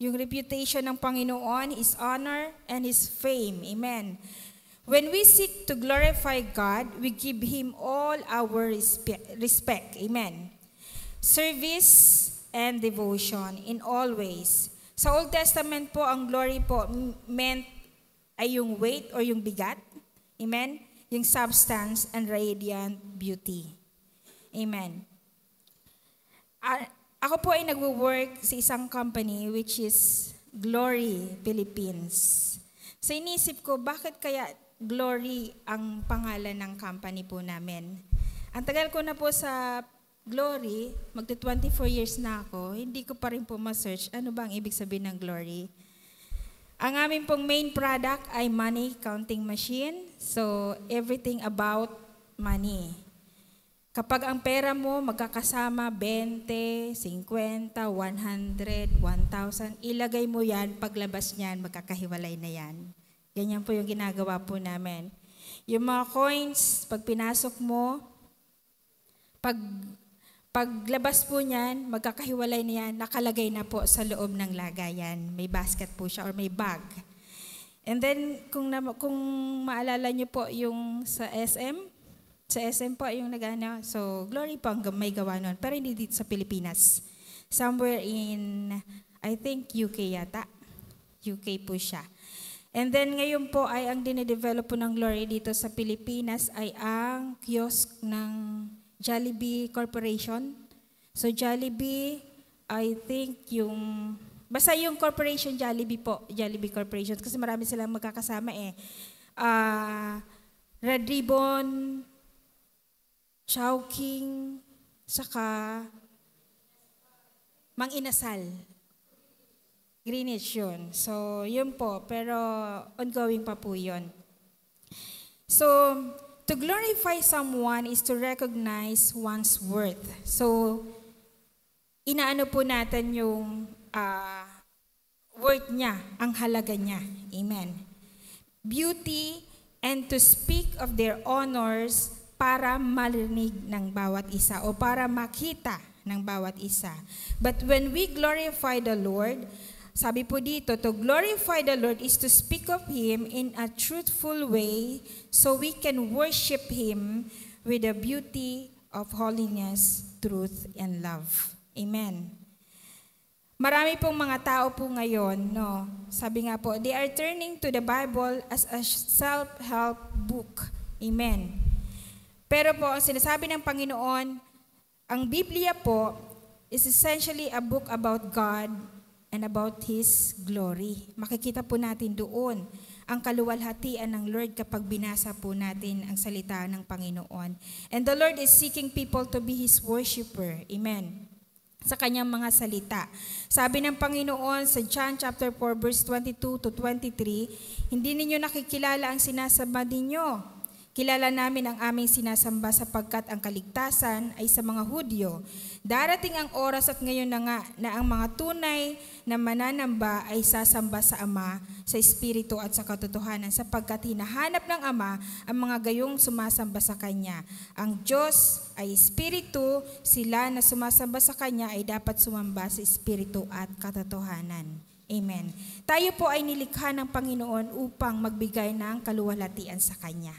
Yung reputation ng Panginoon, His honor, and His fame. Amen. When we seek to glorify God, we give Him all our respect. Amen. Service and devotion in all ways. Sa Old Testament po, ang glory po meant ay yung weight or yung bigat. Amen. Yung substance and radiant beauty. Amen. Ako po ay nagwo-work sa isang company which is Glory Philippines. So inisip ko, bakit kaya Glory ang pangalan ng company po namin? Ang tagal ko na po sa Glory, magto 24 years na ako, hindi ko pa rin po ma-search ano ba ang ibig sabihin ng Glory. Ang aming pong main product ay money counting machine. So everything about money. Kapag ang pera mo magkakasama 20, 50, 100, 1,000, ilagay mo yan, paglabas niyan, magkakahiwalay na yan. Ganyan po yung ginagawa po namin. Yung mga coins, pag pinasok mo, paglabas po niyan, magkakahiwalay na yan, nakalagay na po sa loob ng lagayan. May basket po siya or may bag. And then, kung maalala niyo po yung sa SM po yung nag-ano. So, Glory po ang may gawa nun. Pero hindi dito sa Pilipinas. Somewhere in, I think, UK yata. UK po siya. And then, ngayon po ay ang dinedevelop po ng Glory dito sa Pilipinas ay ang kiosk ng Jollibee Corporation. So, Jollibee, I think yung, basta yung corporation Jollibee po, Jollibee Corporation, kasi marami silang magkakasama eh. Red Ribbon, Chowking, saka Mang Inasal. Greenwich yun. So, yun po. Pero ongoing pa po yun. So, to glorify someone is to recognize one's worth. So, inaano po natin yung worth niya, ang halaga niya. Amen. Beauty and to speak of their honors para marinig ng bawat isa o para makita ng bawat isa. But when we glorify the Lord, sabi po dito, to glorify the Lord is to speak of Him in a truthful way so we can worship Him with the beauty of holiness, truth, and love. Amen. marami pong mga tao po ngayon, no, sabi nga po, they are turning to the Bible as a self-help book. Amen. Pero po, ang sinasabi ng Panginoon, ang Biblia po is essentially a book about God and about His glory. Makikita po natin doon ang kaluwalhatian ng Lord kapag binasa po natin ang salita ng Panginoon. And the Lord is seeking people to be His worshiper. Amen. Sa kanyang mga salita. Sabi ng Panginoon sa John chapter 4 verse 22 to 23, hindi ninyo nakikilala ang sinasamba ninyo. Kilala namin ang aming sinasamba sapagkat ang kaligtasan ay sa mga Hudyo. Darating ang oras at ngayon na nga na ang mga tunay na mananamba ay sasamba sa Ama, sa Espiritu at sa katotohanan sapagkat hinahanap ng Ama ang mga gayong sumasamba sa Kanya. Ang Diyos ay Espiritu, sila na sumasamba sa Kanya ay dapat sumamba sa Espiritu at katotohanan. Amen. Tayo po ay nilikha ng Panginoon upang magbigay ng kaluwalhatian sa Kanya.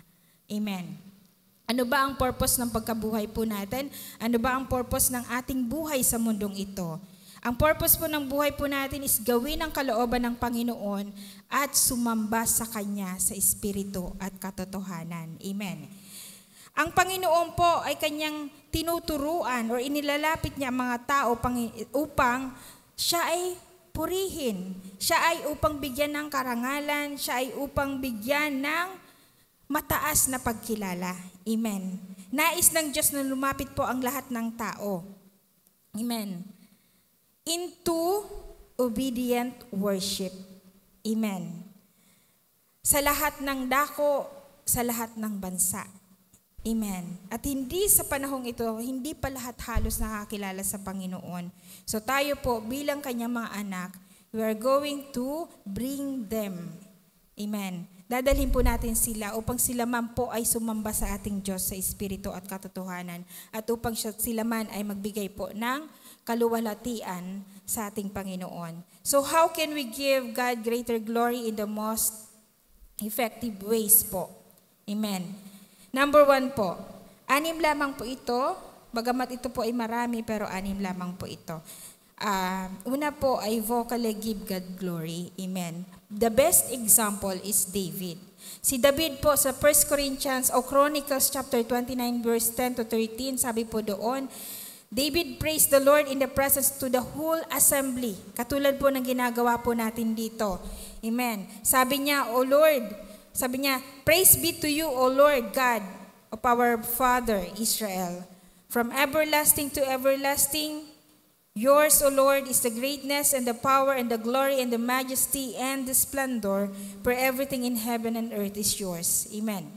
Amen. Ano ba ang purpose ng pagkabuhay po natin? Ano ba ang purpose ng ating buhay sa mundong ito? Ang purpose po ng buhay po natin is gawin ang kalooban ng Panginoon at sumamba sa Kanya sa Espiritu at katotohanan. Amen. Ang Panginoon po ay Kanyang tinuturuan o inilalapit niya ang mga tao upang siya ay purihin. Siya ay upang bigyan ng karangalan. Siya ay upang bigyan ng mataas na pagkilala. Amen. Nais ng Diyos na lumapit po ang lahat ng tao. Amen. Into obedient worship. Amen. Sa lahat ng dako, sa lahat ng bansa. Amen. At hindi sa panahong ito, hindi pa lahat halos nakakilala sa Panginoon. So tayo po bilang Kanyang mga anak, we are going to bring them. Amen. Dadalhin po natin sila upang sila man po ay sumamba sa ating Diyos sa Espiritu at katotohanan at upang sila man ay magbigay po ng kaluwalhatian sa ating Panginoon. So how can we give God greater glory in the most effective ways po? Amen. Number 1 po, 6 lamang po ito, bagamat ito po ay marami pero 6 lamang po ito. Una po ay vocally give God glory. Amen. The best example is David. Si David po sa 1 Corinthians o Chronicles chapter 29 verse 10 to 13, sabi po doon, David praised the Lord in the presence to the whole assembly. Katulad po ng ginagawa po natin dito. Amen. Sabi niya, O Lord, sabi niya, praise be to you, O Lord God of our Father Israel. From everlasting to everlasting, yours, O Lord, is the greatness and the power and the glory and the majesty and the splendor, for everything in heaven and earth is yours. Amen.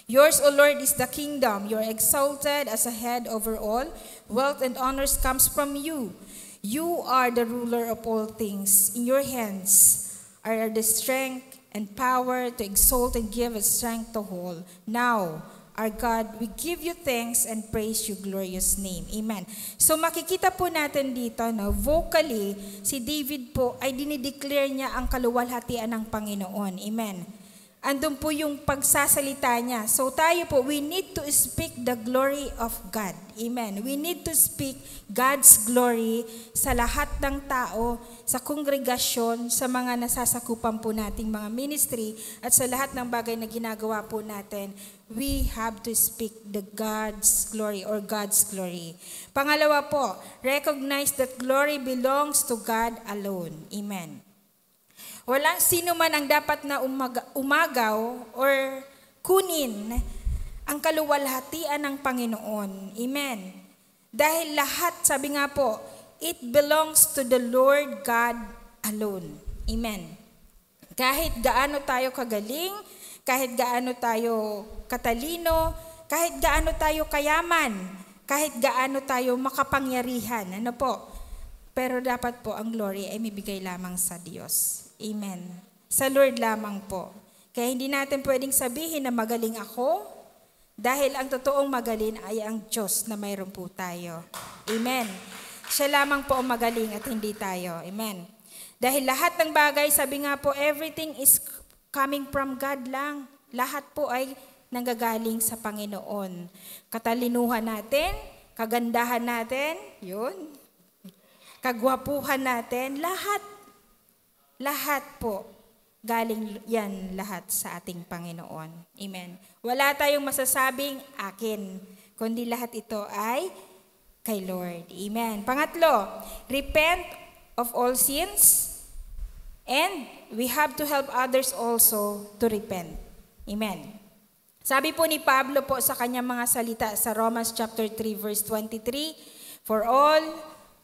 Yours, O Lord, is the kingdom. You are exalted as a head over all. Wealth and honors comes from you. You are the ruler of all things. In your hands are the strength and power to exalt and give us strength to hold. Now, our God, we give you thanks and praise your glorious name. Amen. So makikita po natin dito na vocally, si David po ay dinideclare niya ang kaluwalhatian ng Panginoon. Amen. Andun po yung pagsasalita niya. So tayo po, we need to speak the glory of God. Amen. We need to speak God's glory sa lahat ng tao, sa kongregasyon, sa mga nasasakupan po nating mga ministry, at sa lahat ng bagay na ginagawa po natin. We have to speak the God's glory or God's glory. Pangalawa po, recognize that glory belongs to God alone. Amen. Walang sino man ang dapat na umagaw or kunin ang kaluwalhatian ng Panginoon. Amen. Dahil lahat, sabi nga po, it belongs to the Lord God alone. Amen. Kahit gaano tayo kagaling, kahit gaano tayo katalino, kahit gaano tayo kayaman, kahit gaano tayo makapangyarihan, ano po? Pero dapat po ang glory ay mibigay lamang sa Diyos. Amen. Sa Lord lamang po. Kaya hindi natin pwedeng sabihin na magaling ako, dahil ang totoong magaling ay ang Diyos na mayroon po tayo. Amen. Siya lamang po ang magaling at hindi tayo. Amen. Dahil lahat ng bagay, sabi nga po, everything is coming from God lang. Lahat po ay nanggagaling sa Panginoon. Katalinuhan natin, kagandahan natin, yun. kagwapuhan natin, lahat po, galing yan lahat sa ating Panginoon. Amen. Wala tayong masasabing akin, kundi lahat ito ay kay Lord. Amen. Pangatlo, repent of all sins, and we have to help others also to repent. Amen. Sabi po ni Pablo po sa kanyang mga salita sa Romans chapter 3 verse 23, for all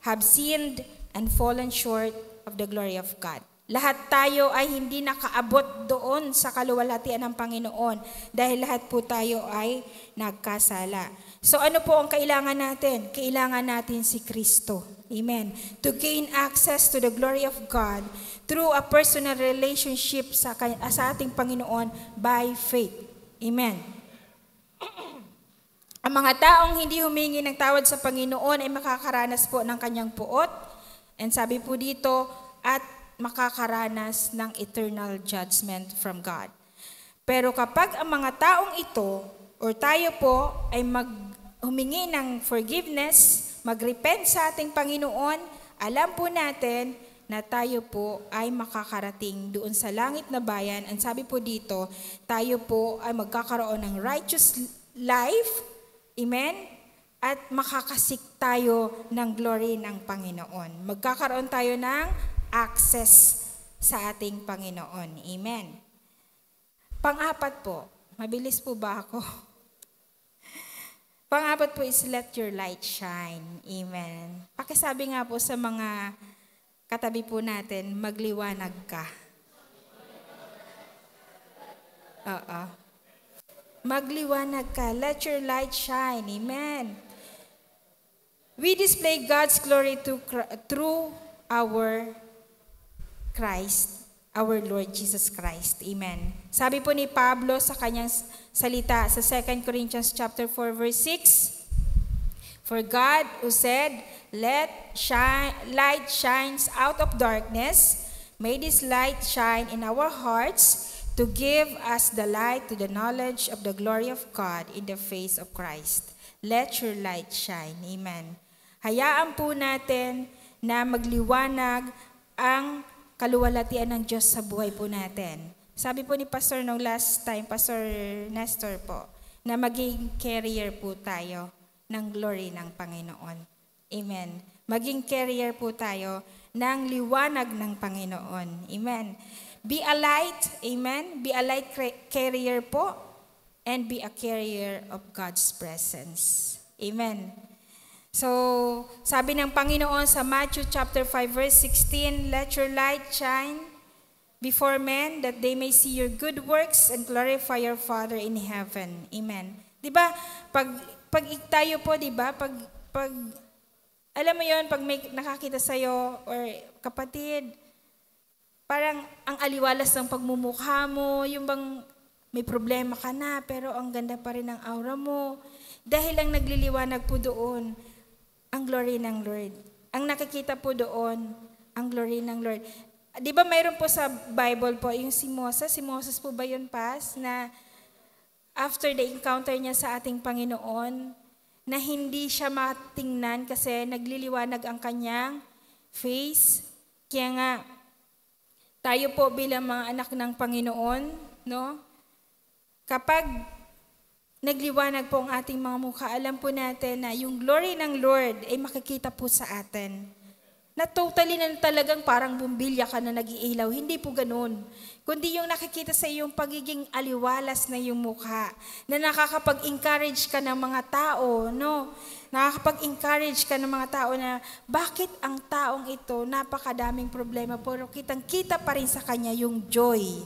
have sinned and fallen short of the glory of God. Lahat tayo ay hindi nakaabot doon sa kaluwalhatian ng Panginoon dahil lahat po tayo ay nagkasala. So ano po ang kailangan natin? Kailangan natin si Kristo. Amen. To gain access to the glory of God through a personal relationship sa ating Panginoon by faith. Amen. Ang mga taong hindi humingi ng tawad sa Panginoon ay makakaranas po ng kanyang puot. And sabi po dito, at makakaranas ng eternal judgment from God. Pero kapag ang mga taong ito, or tayo po, ay humingi ng forgiveness, mag-repent sa ating Panginoon, alam po natin na tayo po ay makakarating doon sa langit na bayan. Ang sabi po dito, tayo po ay magkakaroon ng righteous life, amen? At makakasik tayo ng glory ng Panginoon. Magkakaroon tayo ng access sa ating Panginoon. Amen. Pang-apat po, mabilis po ba ako? Pang-apat po is let your light shine. Amen. Pakisabi nga po sa mga katabi po natin, magliwanag ka. Magliwanag ka. Let your light shine. Amen. We display God's glory through our Christ, our Lord Jesus Christ. Amen. Sabi po ni Pablo sa kanyang salita sa 2 Corinthians chapter 4 verse 6, for God who said, let light shines out of darkness, may this light shine in our hearts to give us the light to the knowledge of the glory of God in the face of Christ. Let your light shine. Amen. Hayaan po natin na magliwanag ang kaluwalhatian ng Diyos sa buhay po natin. Sabi po ni Pastor nung last time, Pastor Nestor po, na maging carrier po tayo ng glory ng Panginoon. Amen. Maging carrier po tayo ng liwanag ng Panginoon. Amen. Be a light, amen. Be a light carrier po, and be a carrier of God's presence. Amen. So, sabi ng Panginoon sa Matthew chapter 5 verse 16, let your light shine before men that they may see your good works and glorify your Father in heaven. Amen. 'Di ba? Pag tayo po, 'di ba? Pag alam mo 'yon, pag may nakakita sa iyo or kapatid, parang ang aliwalas ng pagmumukha mo, yung bang may problema ka na pero ang ganda pa rin ng aura mo dahil lang nagliliwanag po doon ang glory ng Lord. Ang nakikita po doon, ang glory ng Lord. Di ba mayroon po sa Bible po, yung si Moses po ba yun, Pas? Na after the encounter niya sa ating Panginoon, na hindi siya matingnan kasi nagliliwanag ang kanyang face. Kaya nga, tayo po bilang mga anak ng Panginoon, no? Kapag nagliwanag po ang ating mga mukha, alam po natin na yung glory ng Lord ay makikita po sa atin. Na totally na talagang parang bumbilya ka na nag-iilaw. Hindi po ganun. Kundi yung nakikita sa iyong pagiging aliwalas na yung mukha. Na nakakapag-encourage ka ng mga tao, no? Nakakapag-encourage ka ng mga tao na bakit ang taong ito napakadaming problema pero kitang-kita pa rin sa kanya yung joy.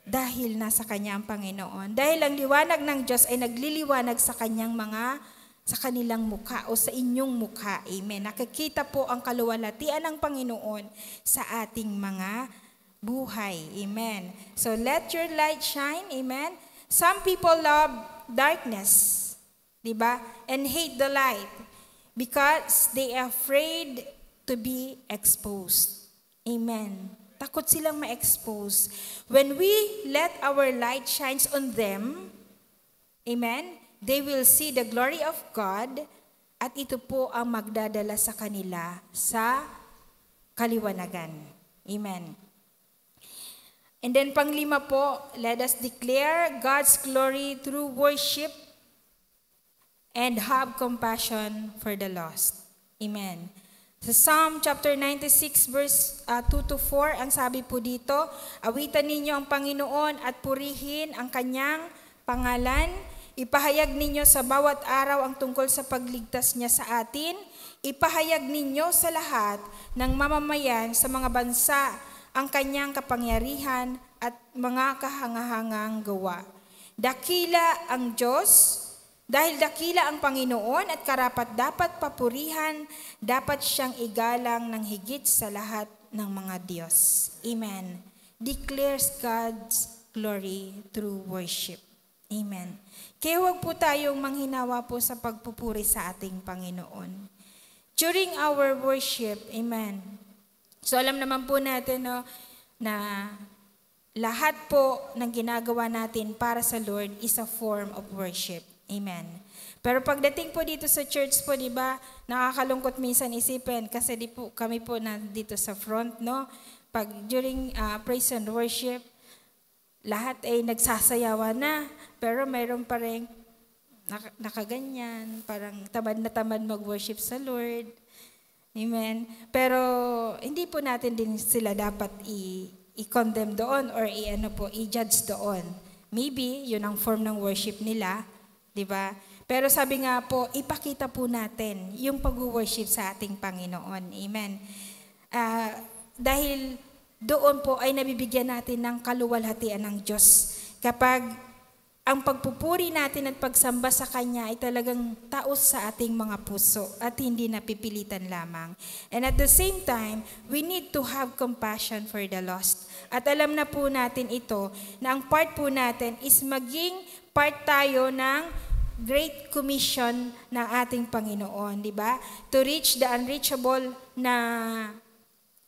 Dahil nasa kanya ang Panginoon. Dahil ang liwanag ng Diyos ay nagliliwanag sa kanilang mukha o sa inyong mukha. Amen. Nakikita po ang kaluwalhatian ng Panginoon sa ating mga buhay. Amen. So let your light shine. Amen. Some people love darkness, diba? And hate the light because they are afraid to be exposed. Amen. Takot silang ma-expose. When we let our light shines on them, amen, they will see the glory of God at ito po ang magdadala sa kanila sa kaliwanagan. Amen. And then panglima po, let us declare God's glory through worship and have compassion for the lost. Amen. Sa Psalm chapter 96 verse 2-4, ang sabi po dito, awitan ninyo ang Panginoon at purihin ang kanyang pangalan. Ipahayag ninyo sa bawat araw ang tungkol sa pagligtas niya sa atin. Ipahayag ninyo sa lahat ng mamamayan sa mga bansa ang kanyang kapangyarihan at mga kahangahangang gawa. Dakila ang Diyos, dahil dakila ang Panginoon at karapat-dapat papurihan, dapat siyang igalang ng higit sa lahat ng mga Diyos. Amen. Declares God's glory through worship. Amen. Kaya huwag po tayong manghinawa po sa pagpupuri sa ating Panginoon. During our worship, amen. So alam naman po natin na lahat po ng ginagawa natin para sa Lord is a form of worship. Amen. Pero pagdating po dito sa church po, di ba, nakakalungkot minsan isipin kasi di po kami po na dito sa front, no? Pag during praise and worship, lahat ay nagsasayawan na, pero mayroon pa rin nakaganyan, parang tamad na tamad mag-worship sa Lord. Amen. Pero hindi po natin din sila dapat i-condemn doon or i-judge doon. Maybe yun ang form ng worship nila, di ba? Pero sabi nga po, ipakita po natin yung pag-worship sa ating Panginoon. Amen. Dahil doon po ay nabibigyan natin ng kaluwalhatian ng Diyos. Kapag ang pagpupuri natin at pagsamba sa Kanya ay talagang taos sa ating mga puso at hindi napipilitan lamang. And at the same time, we need to have compassion for the lost. At alam na po natin ito, na ang part po natin is maging part tayo ng Great Commission ng ating Panginoon, di ba? To reach the unreachable na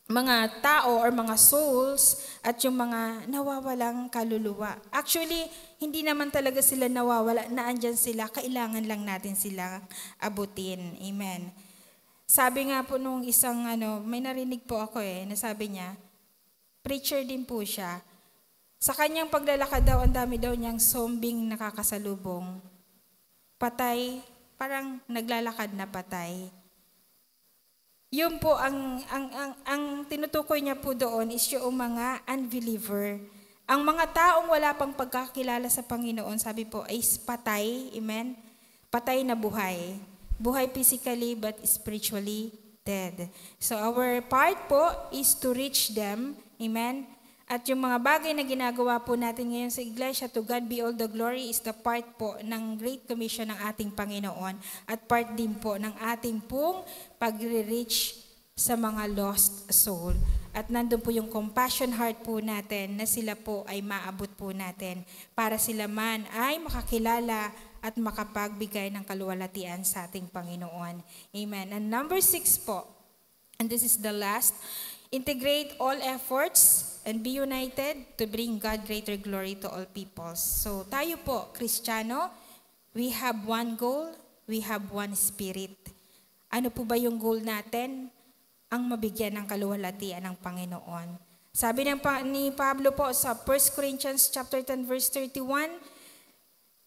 mga tao or mga souls at yung mga nawawalang kaluluwa. Actually, hindi naman talaga sila nawawala, naandyan sila, kailangan lang natin sila abutin. Amen. Sabi nga po nung isang, may narinig po ako nasabi niya, preacher din po siya. Sa kanyang paglalakad daw, ang dami daw niyang zombing nakakasalubong. Patay, parang naglalakad na patay. Yun po, ang tinutukoy niya po doon is yung mga unbeliever. Ang mga taong wala pang pagkakilala sa Panginoon, sabi po, ay patay, amen? Patay na buhay. Buhay physically but spiritually dead. So our part po is to reach them, amen? At yung mga bagay na ginagawa po natin ngayon sa iglesia, to God be all the glory, is the part po ng Great Commission ng ating Panginoon at part din po ng ating pong pag-reach sa mga lost soul. At nandun po yung compassion heart po natin na sila po ay maabot po natin para sila man ay makakilala at makapagbigay ng kaluwalhatian sa ating Panginoon. Amen. And number 6 po, and this is the last, integrate all efforts and be united to bring God greater glory to all peoples. So tayo po, Kristiyano, we have one goal, we have one spirit. Ano po ba yung goal natin? Ang mabigyan ng kaluwalhatian ng Panginoon. Sabi ni Pablo po sa 1 Corinthians chapter 10 verse 31,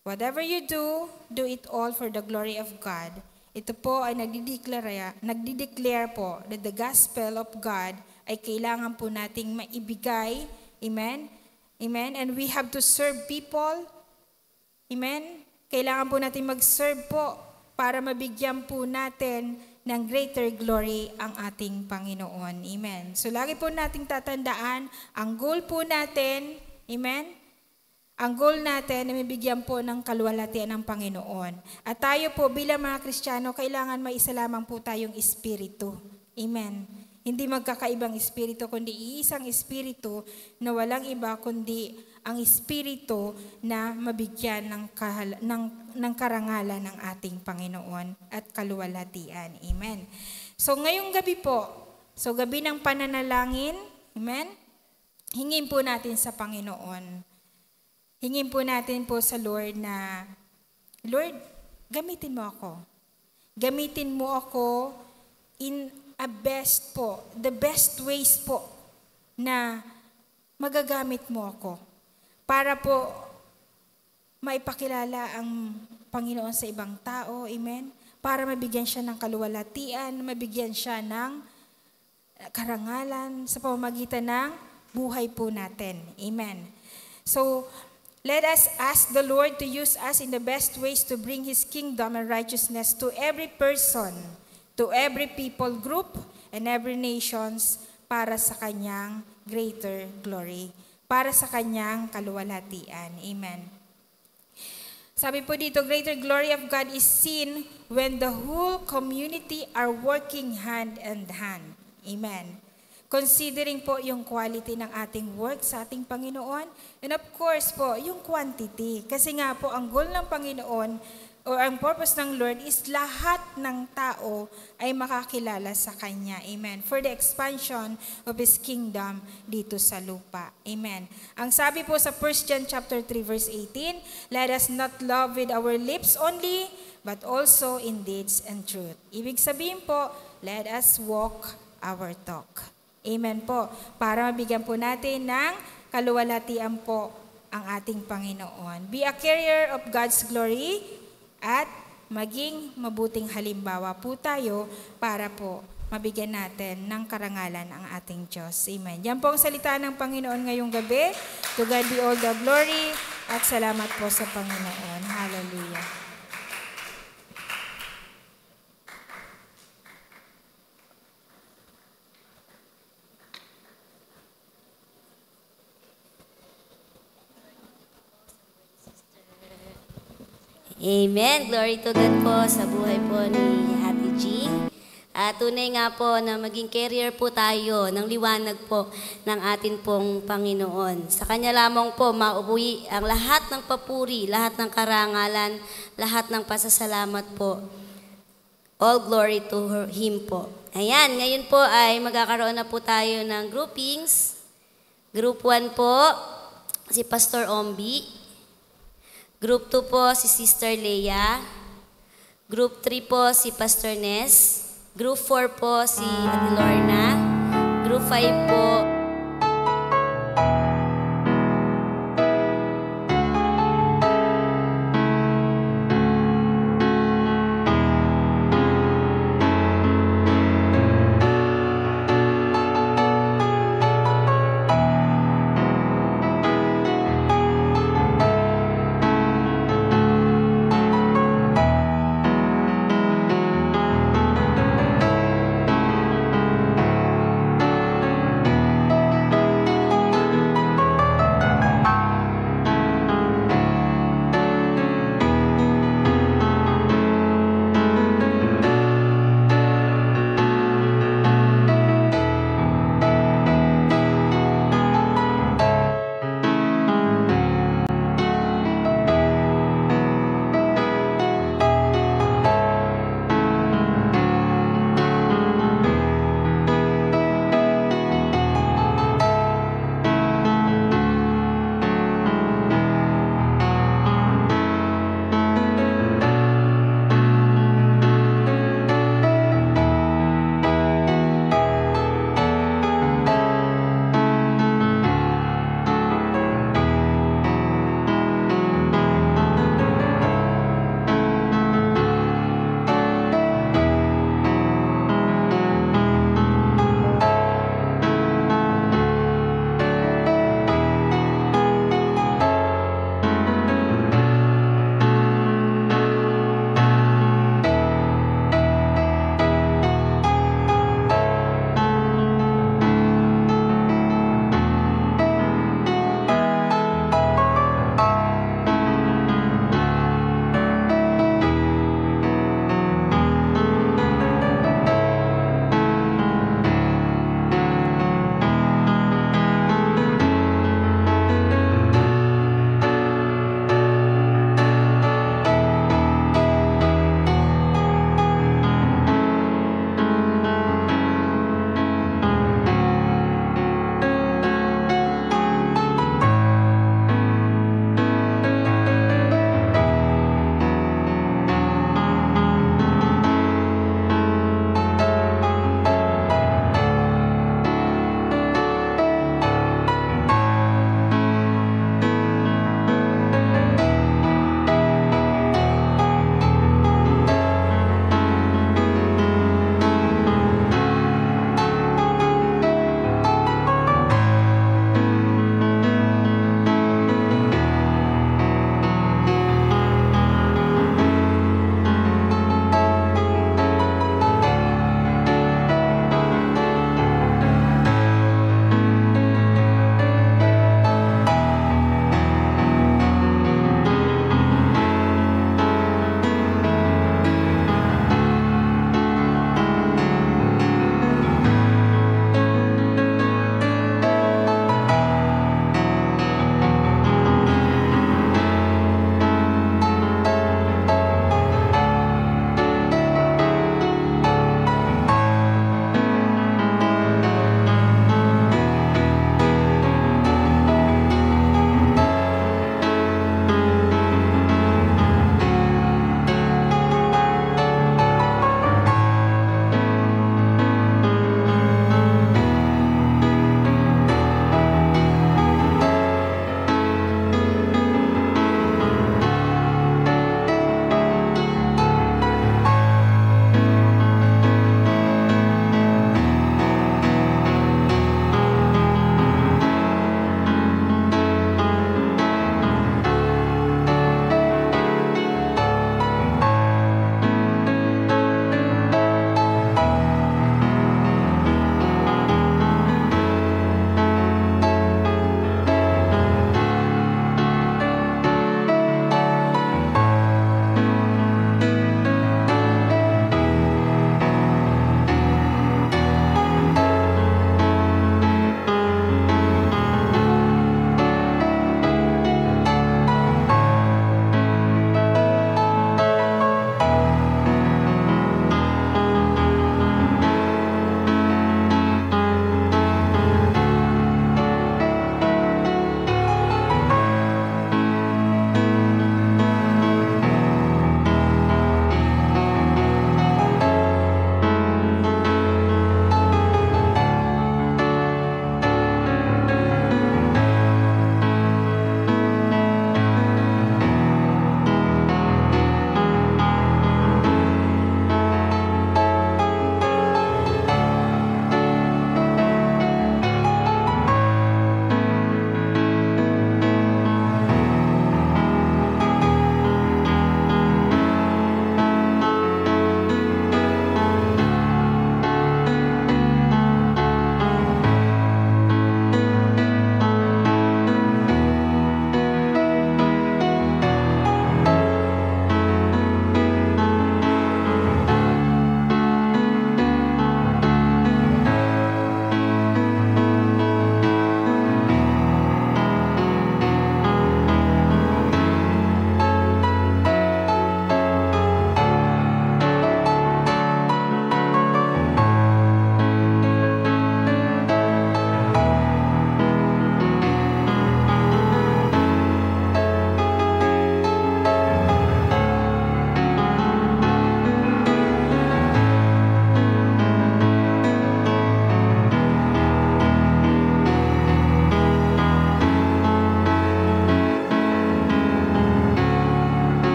whatever you do, do it all for the glory of God. Ito po ay nagdideclare po that the gospel of God ay kailangan po nating maibigay. Amen? Amen? And we have to serve people. Amen? Kailangan po natin mag-serve po para mabigyan po natin ng greater glory ang ating Panginoon. Amen? So lagi po nating tatandaan, ang goal po natin, amen? Ang goal natin na mabigyan po ng kaluwalhatian ng Panginoon. At tayo po bilang mga Kristiyano, kailangan may isa lamang po tayong espiritu. Amen. Hindi magkakaibang espiritu, kundi iisang espiritu na walang iba kundi ang espiritu na mabigyan ng karangalan ng ating Panginoon at kaluwalhatian. Amen. So ngayong gabi po, gabi ng pananalangin, amen, hingin po natin sa Panginoon. Hingin po natin po sa Lord na, Lord, gamitin mo ako. Gamitin mo ako in a best po, the best ways po na magagamit mo ako para po maipakilala ang Panginoon sa ibang tao, amen? Para mabigyan siya ng kaluwalhatian, mabigyan siya ng karangalan sa pamamagitan ng buhay po natin, amen? So, let us ask the Lord to use us in the best ways to bring His kingdom and righteousness to every person, to every people group, and every nations para sa Kanyang greater glory, para sa Kanyang kaluwalhatian. Amen. Sabi po dito, greater glory of God is seen when the whole community are working hand in hand. Amen. Considering po yung quality ng ating work sa ating Panginoon, and of course po, yung quantity. Kasi nga po, ang goal ng Panginoon, o ang purpose ng Lord is lahat ng tao ay makakilala sa Kanya. Amen. For the expansion of His kingdom dito sa lupa. Amen. Ang sabi po sa 1 John chapter 3 verse 18, let us not love with our lips only, but also in deeds and truth. Ibig sabihin po, let us walk our talk. Amen po. Para mabigyan po natin ng kaluwalhatian po ang ating Panginoon. Be a carrier of God's glory at maging mabuting halimbawa po tayo para po mabigyan natin ng karangalan ang ating Diyos. Amen. Yan po ang salita ng Panginoon ngayong gabi. To God be all the glory at salamat po sa Panginoon. Hallelujah. Amen. Glory to God po sa buhay po ni Ate G. Tunay nga po na maging carrier po tayo ng liwanag po ng atin pong Panginoon. Sa Kanya lamang po mauwi ang lahat ng papuri, lahat ng karangalan, lahat ng pasasalamat po. All glory to Him po. Ayan, ngayon po ay magkakaroon na po tayo ng groupings. Group 1 po, si Pastor Ombi. Group 2 po si Sister Leia. Group 3 po si Pastor Ness. Group 4 po si Ate Lorna. Group 5 po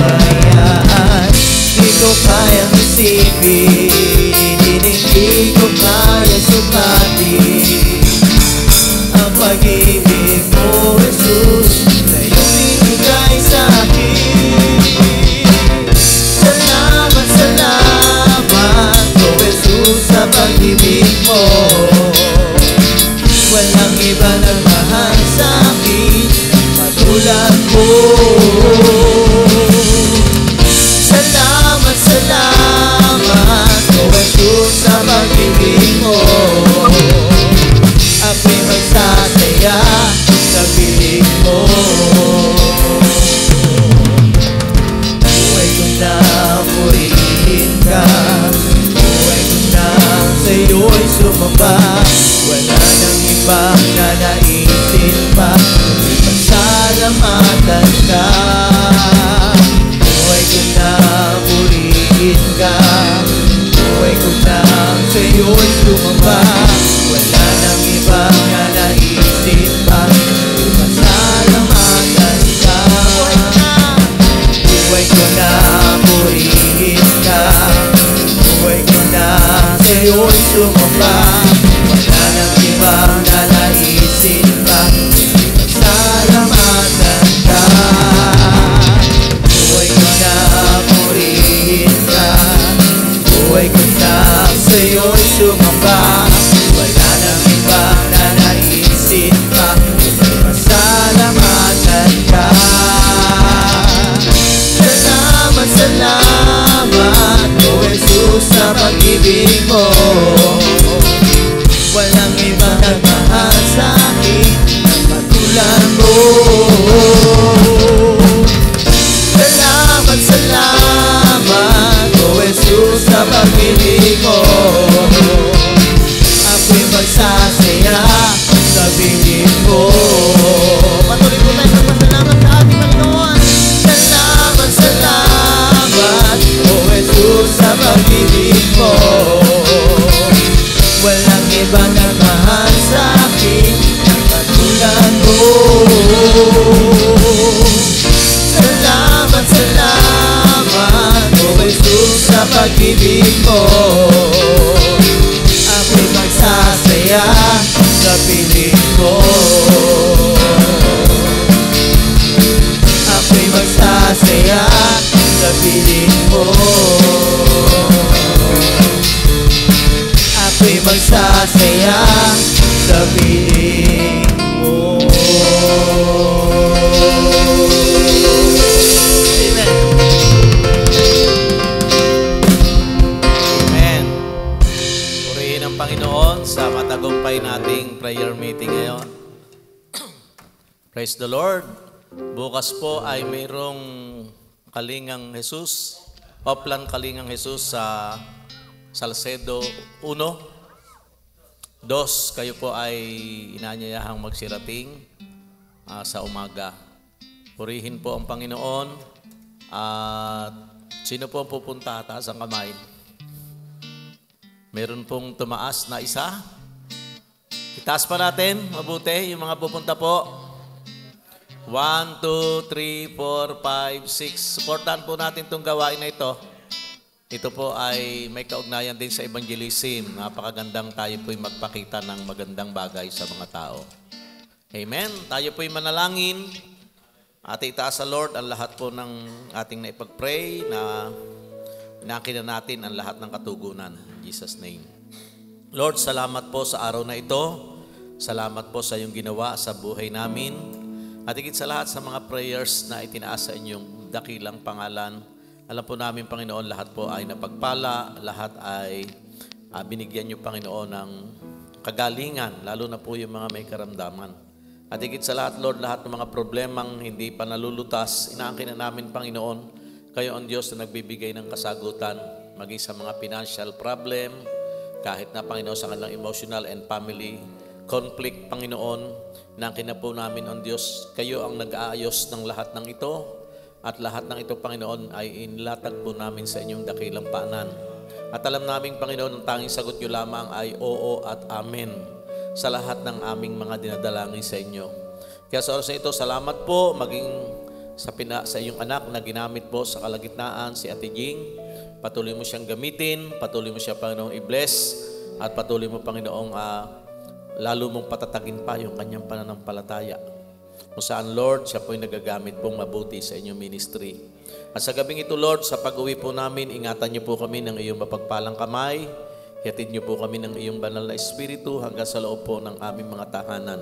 kalayaan. Di ko kayang isipin, hindi ko kaya sukatin ang pag-ibig mo, Jesus, na iyong binigay sa akin. Salamat, salamat, oh Jesus, sa pag-ibig mo. Walang iba nagmahal sa akin katulad mo. Salamat, salamat, oh Jesus, sa pag-ibig mo. Ako'y magsasaya sa piling mo. Buhay ko na purihin ka, buhay ko na sa'yo'y sumamba. Wala nang ibang nanaisin pa, kundi pasalamatan ka. Buhay ko na purihin ka, buhay ko na sa'yo'y sumamba. Wala nang ibang nanaisin pa, kundi pasalamatan ka. Buhay ko na purihin ka, buhay ko na sa'yo'y sumamba. Wala nang ibang nanaisin pa, kundi pasalamatan ka. Buhay ko na purihin ka, buhay ko na sa'yo'y sumamba. Wala nang ibang nanaisin pa, kundi pasalamatan ka. Salamat, salamat, oh Jesus, sa pag-ibig mo. Walang ibang nagmahal sa akin katulad mo. Salamat, salamat, oh Jesus, sa pag-ibig mo. Ako'y magsasaya sa piling mo. Patuloy po tayo magpasalamat sa ating Panginoon. Salamat, salamat, oh Jesus, sa pag-ibig mo. Walang iba nagmahal sa akin katulad mo. Salamat, salamat, oh Jesus, sa pag-ibig mo. Ako'y magsasaya sa piling mo. Ako'y magsasaya sa piling mo. Ako'y magsasaya sa piling mo. Amen. Purihin ang Panginoon sa matagumpay nating prayer meeting ngayon. Praise the Lord. Bukas po ay mayroong Kalingang Jesus, Oplan Kalingang Jesus sa Salcedo 1. 2, kayo po ay inanyayahang magsirating sa umaga. Purihin po ang Panginoon. At sino po ang pupunta? Taas ang kamay. Meron pong tumaas na isa. Itaas pa natin, mabuti, yung mga pupunta po. 1, 2, 3, 4, 5, 6. Supportan po natin itong gawain na ito. Ito po ay may kaugnayan din sa evangelism. Napakagandang tayo po'y magpakita ng magandang bagay sa mga tao. Amen. Tayo po'y manalangin. At itaas sa Lord ang lahat po ng ating naipag-pray na inakin na natin ang lahat ng katugunan. In Jesus' name. Lord, salamat po sa araw na ito. Salamat po sa iyong ginawa sa buhay namin. At higit sa lahat sa mga prayers na itinaas sa inyong dakilang pangalan. Alam po namin, Panginoon, lahat po ay napagpala, lahat ay binigyan niyo, Panginoon, ng kagalingan, lalo na po yung mga may karamdaman. At higit sa lahat, Lord, lahat ng mga problemang hindi pa nalulutas, inaangkin na namin, Panginoon, kayo ang Diyos na nagbibigay ng kasagutan, maging sa mga financial problem, kahit na, Panginoon, sa kanilang emotional and family conflict, Panginoon, inaangkin na po namin ang Diyos, kayo ang nag-aayos ng lahat ng ito. At lahat ng ito, Panginoon, ay inilatag po namin sa inyong dakilang paanan. At alam namin, Panginoon, ang tanging sagot nyo lamang ay oo at amen sa lahat ng aming mga dinadalangin sa inyo. Kaya sa oras na ito, salamat po, maging sa iyong anak na ginamit po sa kalagitnaan, si Ate Jing. Patuloy mo siyang gamitin, patuloy mo siya, Panginoong, i-bless, at patuloy mo, Panginoong, lalo mong patatagin pa yung kanyang pananampalataya. Kung saan, Lord, siya po'y nagagamit pong mabuti sa inyong ministry. At sa gabing ito, Lord, sa pag-uwi po namin, ingatan niyo po kami ng iyong mapagpalang kamay. Hiatid niyo po kami ng iyong banal na espiritu hanggang sa loob po ng aming mga tahanan.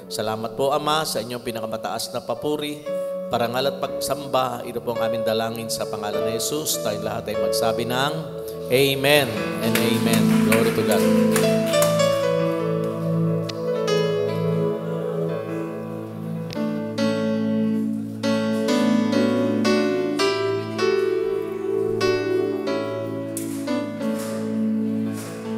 Salamat po, Ama, sa inyong pinakamataas na papuri, parangal at pagsamba. Ito po ang aming dalangin sa pangalan ni Jesus. Tayong lahat ay magsabi ng Amen and Amen. Glory to God.